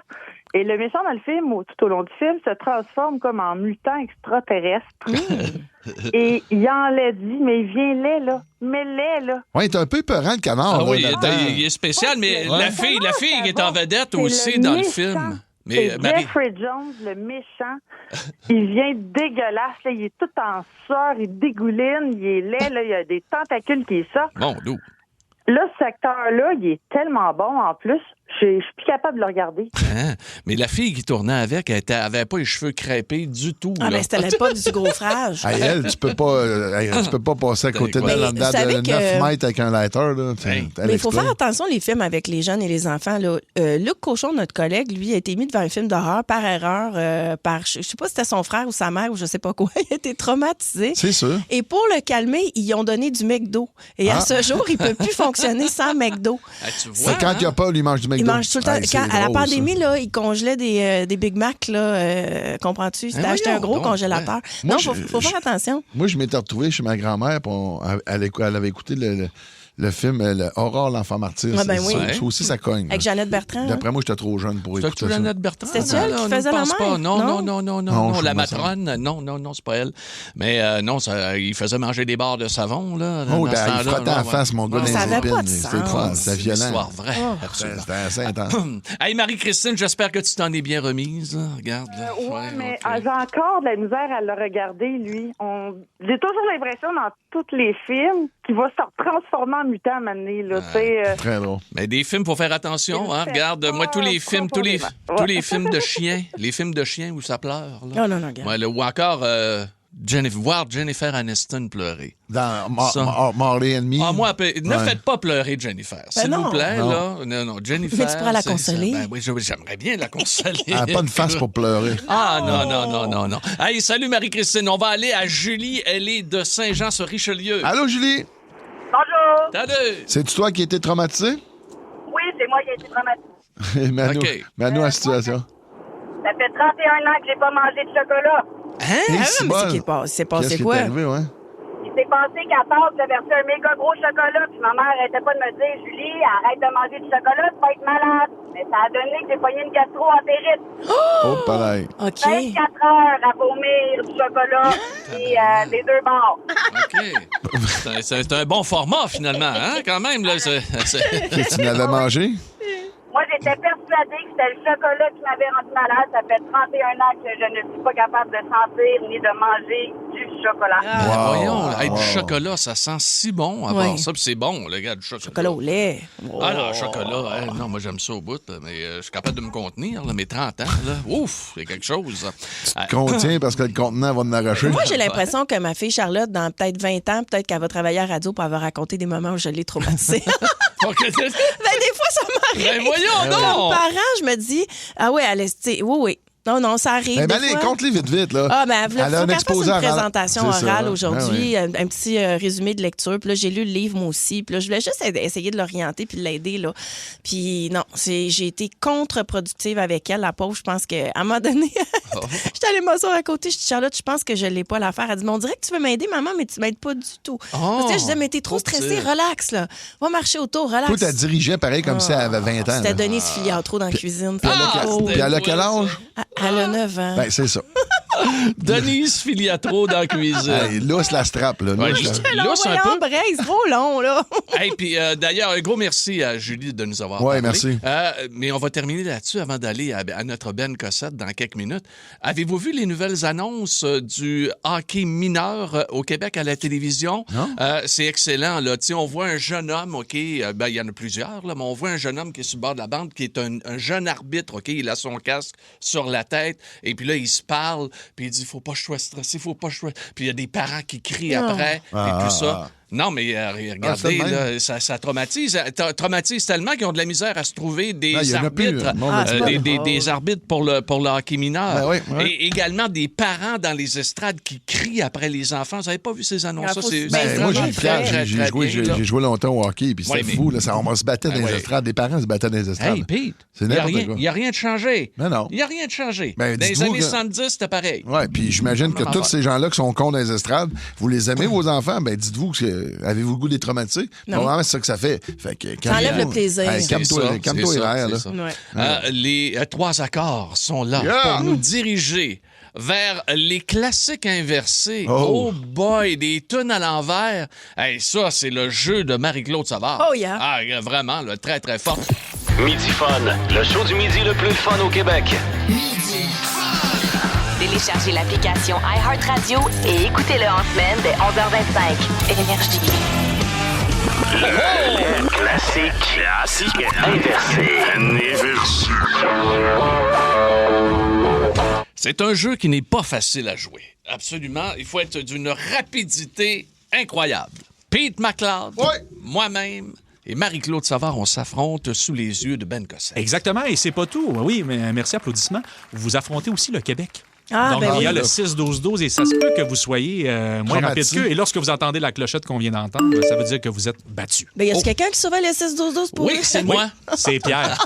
Et le méchant dans le film, tout au long du film, se transforme comme en mutant extraterrestre. Et il en l'a dit, mais il vient laid, là. Mais laid, là. Oui, il est un peu peurant, le canard. Ah là, oui, là-dedans. il est spécial, mais la fille qui est en vedette aussi dans le film. Mais Jeffrey Jones, le méchant, il vient dégueulasse, là, il est tout en sueur, il dégouline, il est laid, là, il y a des tentacules qui sortent. Bon, d'où? Là, ce acteur-là, il est tellement bon en plus, je suis plus capable de le regarder. Hein? Mais la fille qui tournait avec, elle avait pas les cheveux crêpés du tout. Ah, mais c'était pas du gros frage. Hey, elle, tu peux pas passer à côté d'elle en dedans de 9 mètres avec un lighter. Là. Mais il faut faire attention, les films avec les jeunes et les enfants. Là. Luc Cochon, notre collègue, lui, a été mis devant un film d'horreur par erreur, je sais pas si c'était son frère ou sa mère ou je sais pas quoi. Il a été traumatisé. C'est sûr. Et pour le calmer, ils ont donné du McDo. Et à ce jour, il peut plus fonctionner sans McDo. Tu vois, quand il n'y a pas, il mange du McDo. Il mange tout le temps. À la pandémie, là, il congelait des Big Mac, là, comprends-tu? Il s'était acheté un gros congélateur. Ouais. Non, faut faire attention. Moi, je m'étais retrouvé chez ma grand-mère, puis elle avait écouté le film Aurore, l'enfant martyr. Ah, ben oui. Ça aussi, ça cogne. Avec Jeannette Bertrand. D'après moi, j'étais trop jeune pour écouter ça. Jeannette Bertrand? C'était elle qui faisait la mère? Non, la matrone. Non, c'est pas elle. Mais non, il faisait manger des barres de savon, là. Il frottait en face, mon gars, ça avait pas de sens. C'était violent. C'est une histoire vraie. C'était assez intense. Hey, Marie-Christine, j'espère que tu t'en es bien remise. Regarde. Ouais, mais j'ai encore de la misère à le regarder, lui. J'ai toujours l'impression dans tous les films qu'il va se transformer en mutant à un moment donné, là. Très drôle. Mais des films, faut faire attention. Hein? Regarde, moi, tous les films de chiens, les films de chiens où ça pleure. Là. Non, regarde. Ouais, ou encore voir Jennifer Aniston pleurer. Dans Marley and Me. Moi, ne faites pas pleurer Jennifer, s'il vous plaît. Là. Non, Jennifer. Mais tu pourras la consoler. Oui, j'aimerais bien la consoler. Elle n'a pas de face pour pleurer. Non. Hey, salut Marie-Christine. On va aller à Julie. Elle est de Saint-Jean-sur-Richelieu. Allô, Julie? Bonjour! Salut! C'est-tu toi qui as été traumatisé? Oui, c'est moi qui ai été traumatisée. Manu, la situation. Ça fait 31 ans que j'ai pas mangé de chocolat. Mais c'est passé quoi? Qu'est-ce qui est arrivé, ouais? Il s'est passé qu'à part, j'ai versé un méga gros chocolat, puis ma mère arrêtait pas de me dire, Julie, arrête de manger du chocolat, tu vas être malade. Mais ça a donné que j'ai pogné une gastro-entérite. Oh, pareil. OK. 24 heures à vomir du chocolat, puis des deux bords. OK. C'est un bon format, finalement, hein, quand même. Là, Qu'est-ce que tu n'avais mangé? Moi, j'étais persuadée que c'était le chocolat qui m'avait rendu malade. Ça fait 31 ans que je ne suis pas capable de sentir ni de manger du chocolat. Voyons, du chocolat, ça sent si bon à part ça. Puis c'est bon, le gars, du chocolat. Chocolat au lait. Ah non, chocolat. Non, moi, j'aime ça au bout. Mais je suis capable de me contenir. Là, mes 30 ans, là, ouf, c'est quelque chose. Tu te contiens parce que le contenant va te l'arracher. Moi, j'ai l'impression que ma fille Charlotte, dans peut-être 20 ans, peut-être qu'elle va travailler à la radio pour avoir raconté des moments où je l'ai traumatisée. Des fois, ça m'arrive. Ben voyons donc! Comme parent, je me dis, ah ouais, oui. Non, ça arrive. Ben, des allez, fois. compte-les vite, là. Ah, ben, il faut Elle a un qu'elle fasse exposé une oral. présentation C'est ça. orale aujourd'hui, Ah oui. un petit résumé de lecture. Puis là, j'ai lu le livre, moi aussi. Puis là, je voulais juste essayer de l'orienter puis de l'aider, là. Puis non, j'ai été contre-productive avec elle, la pauvre. Je pense qu'à un moment donné, j'étais allée m'asseoir à côté. Je dis, Charlotte, je pense que je l'ai pas l'affaire. Elle dit, mais on dirait que tu veux m'aider, maman, mais tu m'aides pas du tout. Parce que je disais, mais t'es trop stressée, relax, là. Va marcher autour, relax. Toi, t'as dirigé pareil comme si elle avait 20 ans. C'était là. Denise Filiatro dans la cuisine. Puis elle a quel âge? Elle a 9 ans. Ben, c'est ça. Denise Filiatro dans la cuisine. Hey, lousse la strap, là. Ouais, lousse la- juste- lousse un peu. C'est trop long, là. Hey, puis d'ailleurs, un gros merci à Julie de nous avoir Ouais, parlé. merci. Mais on va terminer là-dessus avant d'aller à notre Ben Cossette dans quelques minutes. Avez-vous vu les nouvelles annonces du hockey mineur au Québec à la télévision? Non. C'est excellent, là. Tu sais, on voit un jeune homme, OK, ben, il y en a plusieurs, là, mais on voit un jeune homme qui est sur le bord de la bande, qui est un jeune arbitre, OK? Il a son casque sur la tête, et puis là, il se parle, puis il dit, faut pas que je sois stressé, faut pas que je sois... Puis il y a des parents qui crient après, puis tout ça. Non, mais regardez, là, ça traumatise. Traumatise tellement qu'ils ont de la misère à se trouver des Non, il y en a plus, arbitres, des arbitres pour le hockey mineur. Ben oui, oui. Et également des parents dans les estrades qui crient après les enfants. Vous n'avez pas vu ces annonces-là? Moi, j'ai joué longtemps au hockey, puis c'était fou. Là, on se battait dans les estrades. Des parents se battaient dans les estrades. Hey, Pete, c'est il n'importe quoi. n'y a rien de changé. Mais non. Il n'y a rien de changé. Ben, dans les dites-vous années que- 70, c'était pareil. Oui, puis j'imagine que tous ces gens-là qui sont cons dans les estrades, vous les aimez, vos enfants, ben dites-vous que avez-vous le goût des traumatiser? Non. Probablement, c'est ça que ça fait. Fait que Ça enlève le plaisir. Hey, calme-toi C'est calme-toi les ça, verres, c'est là. ça. Les trois accords sont là Yeah! pour nous diriger vers les classiques inversés. Oh. Oh boy, des tunes à l'envers. Hey, ça, c'est le jeu de Marie-Claude Savard. Oh yeah. Ah, vraiment, là, très, très fort. Midi Fun, le show du midi le plus fun au Québec. Téléchargez l'application iHeartRadio et écoutez-le en semaine dès 11h25. Énergie. Classique inversé. C'est un jeu qui n'est pas facile à jouer. Absolument. Il faut être d'une rapidité incroyable. Pete McLeod, moi-même et Marie-Claude Savard, on s'affronte sous les yeux de Ben Cossette. Exactement, et c'est pas tout. Oui, mais merci, applaudissements. Vous affrontez aussi le Québec. Ah, Donc, ben il y a oui. le 6-12-12 et ça se peut que vous soyez moins rapide Traumatisé. qu'eux. Et lorsque vous entendez la clochette qu'on vient d'entendre, ça veut dire que vous êtes battu. Ben, y a quelqu'un qui surveille le 6-12-12 pour Oui, eux? c'est moi. C'est Pierre.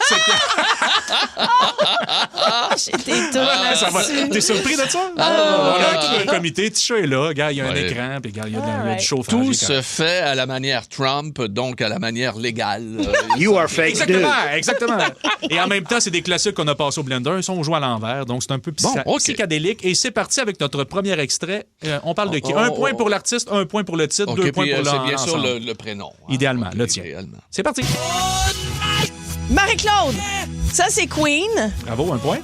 J'étais tout Ça va. là-dessus. T'es surpris de ça? On a un comité, Tisha est là, gars, il y a un Ouais. écran, puis gars, il y a du Alright. chauffage. Tout et se fait à la manière Trump, donc à la manière légale. You are fake Exactement. Et en même temps, c'est des classiques qu'on a passés au blender. Ils sont joués à l'envers, donc c'est un peu OK. psychédélique. Et c'est parti avec notre premier extrait. On parle de qui? Oh, Un oh, point oh. pour l'artiste, un point pour le titre, OK, 2 points puis, pour c'est bien sûr l'ensemble. le prénom. hein. Idéalement, OK, le tien. idéalement. C'est parti. Marie-Claude, ça, c'est Queen. Bravo, un point.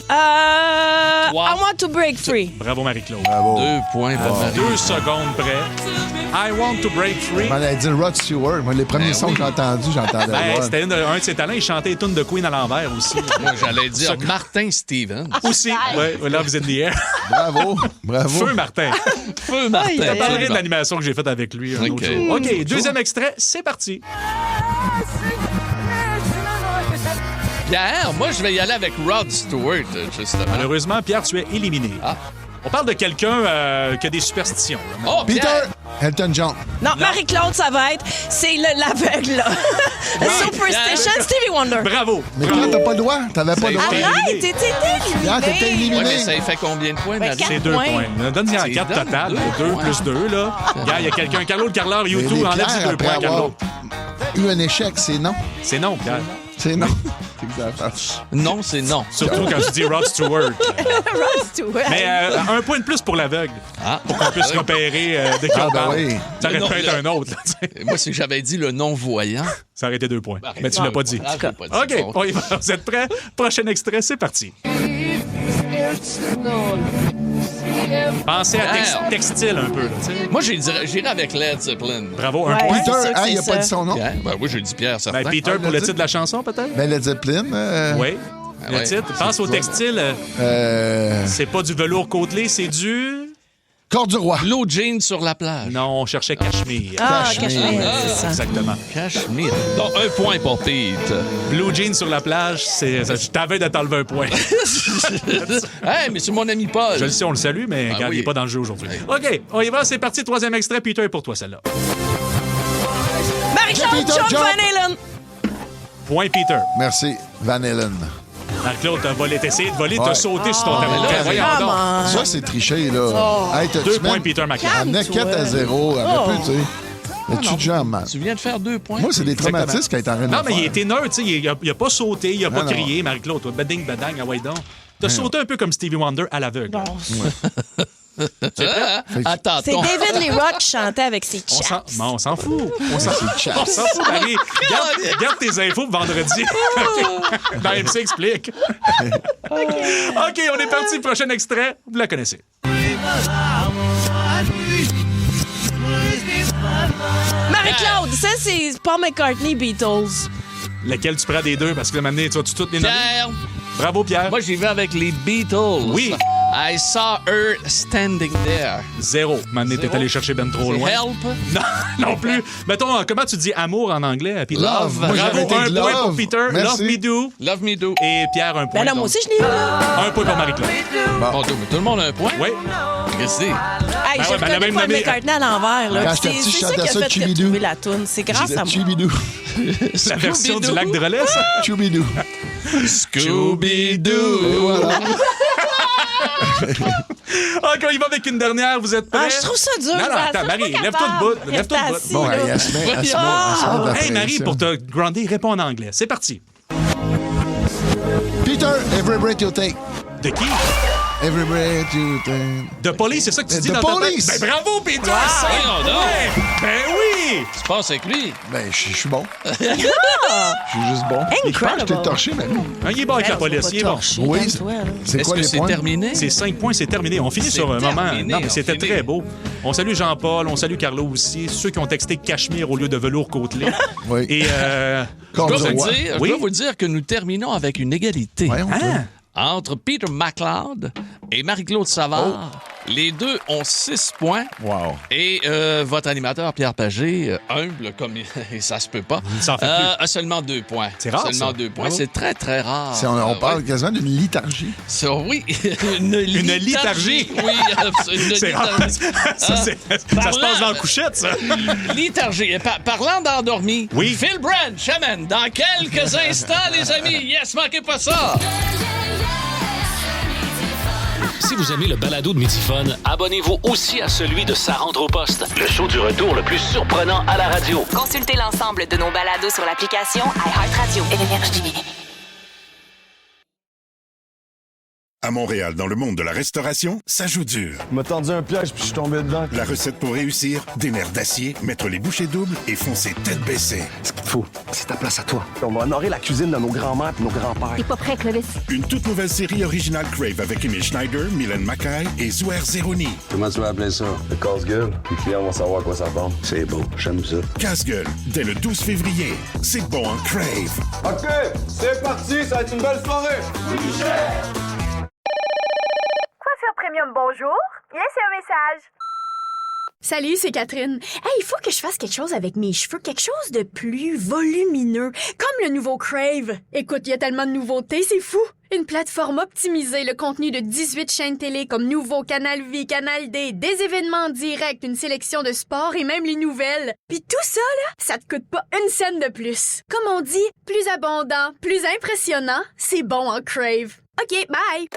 I want to break free. Bravo, Marie-Claude. Bravo. 2 points pour Marie. 2 secondes près. I want to break free. On allait dire Rod Stewart. Moi, les premiers sons que j'ai entendus, j'entendais Ben, Rod. c'était un de ses talents. Il chantait les tunes de Queen à l'envers aussi. Moi, j'allais dire Martin Stevens. Aussi. Ouais, Love is in the air. Bravo. Bravo. Feu Martin. Feu Martin. Je te parlerai de Absolument. l'animation que j'ai faite avec lui un OK. autre jour. OK, deuxième extrait, c'est parti. Pierre, moi, je vais y aller avec Rod Stewart, justement. Malheureusement, Pierre, tu es éliminé. On parle de quelqu'un qui a des superstitions. là. Oh, Peter Pierre! Elton John. Non, Marie-Claude, ça va être. C'est l'aveugle, là. Superstition, Stevie Wonder. Bravo. Mais Pierre, t'as pas le droit. T'avais pas le droit. Arrête, t'étais Pierre, t'étais éliminé. Ouais, mais éliminé. ça fait combien de points, Ben, Nadine? C'est 2 points. points. Donne-y en C'est 4 donne total. deux 2 points. plus 2, là. Gars, il y a quelqu'un. Carlo, le carleur, Mais YouTube, enlève Pierre, ces 2 après points, avoir Carlo. eu un échec, c'est non. C'est non, Pierre. C'est non. C'est que ça fasse. Non, c'est non. Surtout quand je dis Rod Stewart. Rod Stewart. Mais un point de plus pour l'aveugle. Ah. Pour qu'on puisse repérer de qui Ah, on ben parle. oui. Ça aurait Non, pu être le- un autre. là, tu sais. Moi, si j'avais dit le non-voyant. Ça aurait été 2 points. Mais tu Non, l'as pas dit. ah, je l'ai pas dit. OK, Bon. on y va. Vous êtes prêts? Prochain extrait, c'est parti. Pensez à textile un peu. Là, tu sais. Moi, j'irais avec Led Zeppelin. Bravo, un Ouais. point. C'est sûr Peter, que il c'est a pas ça. dit son nom. Pierre? Ben oui, j'ai dit Pierre, certain. Ben, Peter, pour le titre de la chanson, peut-être? Ben, Led Zeppelin. Oui. Le ouais. titre. Pense au textile. C'est pas du velours côtelé, c'est du... Corps du roi. Blue jeans sur la plage. Non, on cherchait Cachemire. Cachemire, c'est ça. Exactement. Cachemire. Donc, 1 point pour Pete. Blue jeans sur la plage, je t'avais de t'enlever un point. Hey, mais c'est mon ami Paul. Je le sais, on le salue, mais regarde, il n'est pas dans le jeu aujourd'hui. OK, on y va, c'est parti. 3e extrait. Peter est pour toi, celle-là. Marie-Claude, John Van Halen. Point Peter. Merci, Van Halen. Marc-Claude, t'as essayé de voler, t'as sauté sur ton terrain. Voyons donc. Ça, c'est triché, là. Hey, 2 points, Peter McLeod. On a 4-0. Avec tu sais. Mais tu te james, man. Tu viens de faire 2 points. Moi, c'est des traumatismes qui est en train de Non, mais faire. il était neutre, tu sais. Il a pas sauté, il a pas crié, Marie-Claude. Toi, bading, badang, ah ouais, donc. T'as sauté un peu comme Stevie Wonder à l'aveugle. Attends, c'est David Lee Roth qui chantait avec ses chaps. On s'en fout. On s'en fout, Marie. Garde tes infos vendredi. Dans MC Explique. OK, on est parti. Prochain extrait. Vous la connaissez. Marie-Claude, ça, c'est Paul McCartney, Beatles. Lequel tu prends des deux? Parce que maintenant, tu vas toutes les nommer. Pierre. Bravo, Pierre. Moi, j'y vais avec les Beatles. Oui. I saw her standing there. 0. Maintenant, t'es allé chercher ben trop loin. Help? Non plus. Mettons, comment tu dis amour en anglais, Peter? Love. Bravo, Moi, un point pour Peter. Merci. Love me do. Love me do. Et Pierre, un point. Ben là, moi aussi, je l'ai eu. Un point pour Marie-Claude. Bon, tout le monde a un point? Oui. Qu'est-ce que c'est? Hey, j'ai reconnu Paul McCartney à l'envers. Là. Quand j'étais petit, je chantais ça, qui a fait trouver la toune. C'est grâce à moi. Chubidou. La version du lac de Relais, ça? Chubidou. Scooby-Doo. Et voilà. OK, il va avec une dernière. Vous êtes prêts? Ah, je trouve ça dur. Non, attends, Marie, lève-toi de bout. Lève-toi de bout. Bon, elle se met de la Hey, Marie, pression. pour te grounder, réponds en anglais. C'est parti. Peter, every breath you take. De qui? Every breath you take. De Police, c'est ça que tu dis The dans ta Police. tête? Ben bravo, Peter! Voyons donc. Ben oui! Tu passes avec lui? Ben, je suis bon. Je suis juste bon. Je pense que je t'ai torché, mais non. Il est bon avec la police, il est bon. Oui. C'est Est-ce quoi que les c'est points? terminé? C'est 5 points, c'est terminé. On finit C'est sur un moment. terminé, Non, mais on c'était finit. très beau. On salue Jean-Paul, on salue Carlo aussi. Ceux qui ont texté Cachemire au lieu de velours côtelé. Oui. Et Je dois vous dire que nous terminons avec une égalité. Voyons, toi. Entre Peter McLeod et Marie-Claude Savard. Les deux ont 6 points. Wow. Et votre animateur, Pierre Pagé, humble comme et ça se peut pas, s'en fait plus. a seulement 2 points. C'est rare, Seulement ça. 2 points. Bravo. C'est très, très rare. On parle quasiment d'une lithargie. Oui, une lithargie. Oui, absolument. c'est rare. Ça se passe dans la couchette, ça. Lithargie. Et parlant d'endormi, Oui. Phil Branch amène dans quelques instants, les amis. Yes, manquez pas ça. Si vous aimez le balado de Midi Fun, abonnez-vous aussi à celui de Sa rentre au poste, le show du retour le plus surprenant à la radio. Consultez l'ensemble de nos balados sur l'application iHeartRadio. Énergie. À Montréal, dans le monde de la restauration, ça joue dur. Il m'a tendu un piège puis je suis tombé dedans. La recette pour réussir, des nerfs d'acier, mettre les bouchées doubles et foncer tête baissée. Ce qu'il te faut, c'est ta place à toi. On va honorer la cuisine de nos grands-mères et nos grands-pères. T'es pas prêt, Clovis? Une toute nouvelle série originale Crave avec Emile Schneider, Mylène Mackay et Zouer Zeroni. Comment tu vas appeler ça? Le casse-gueule, les clients vont savoir à quoi ça ressemble. C'est beau, j'aime ça. Casse-gueule, dès le 12 février. C'est bon en Crave. OK, c'est parti, ça va être une belle soirée. Coiffure Premium, bonjour. Laissez un message. Salut, c'est Catherine. Hey, il faut que je fasse quelque chose avec mes cheveux, quelque chose de plus volumineux, comme le nouveau Crave. Écoute, il y a tellement de nouveautés, c'est fou. Une plateforme optimisée, le contenu de 18 chaînes télé comme Nouveau, Canal Vie, Canal D, des événements en direct, une sélection de sports et même les nouvelles. Puis tout ça, là, ça te coûte pas une scène de plus. Comme on dit, plus abondant, plus impressionnant, c'est bon en Crave. OK, bye!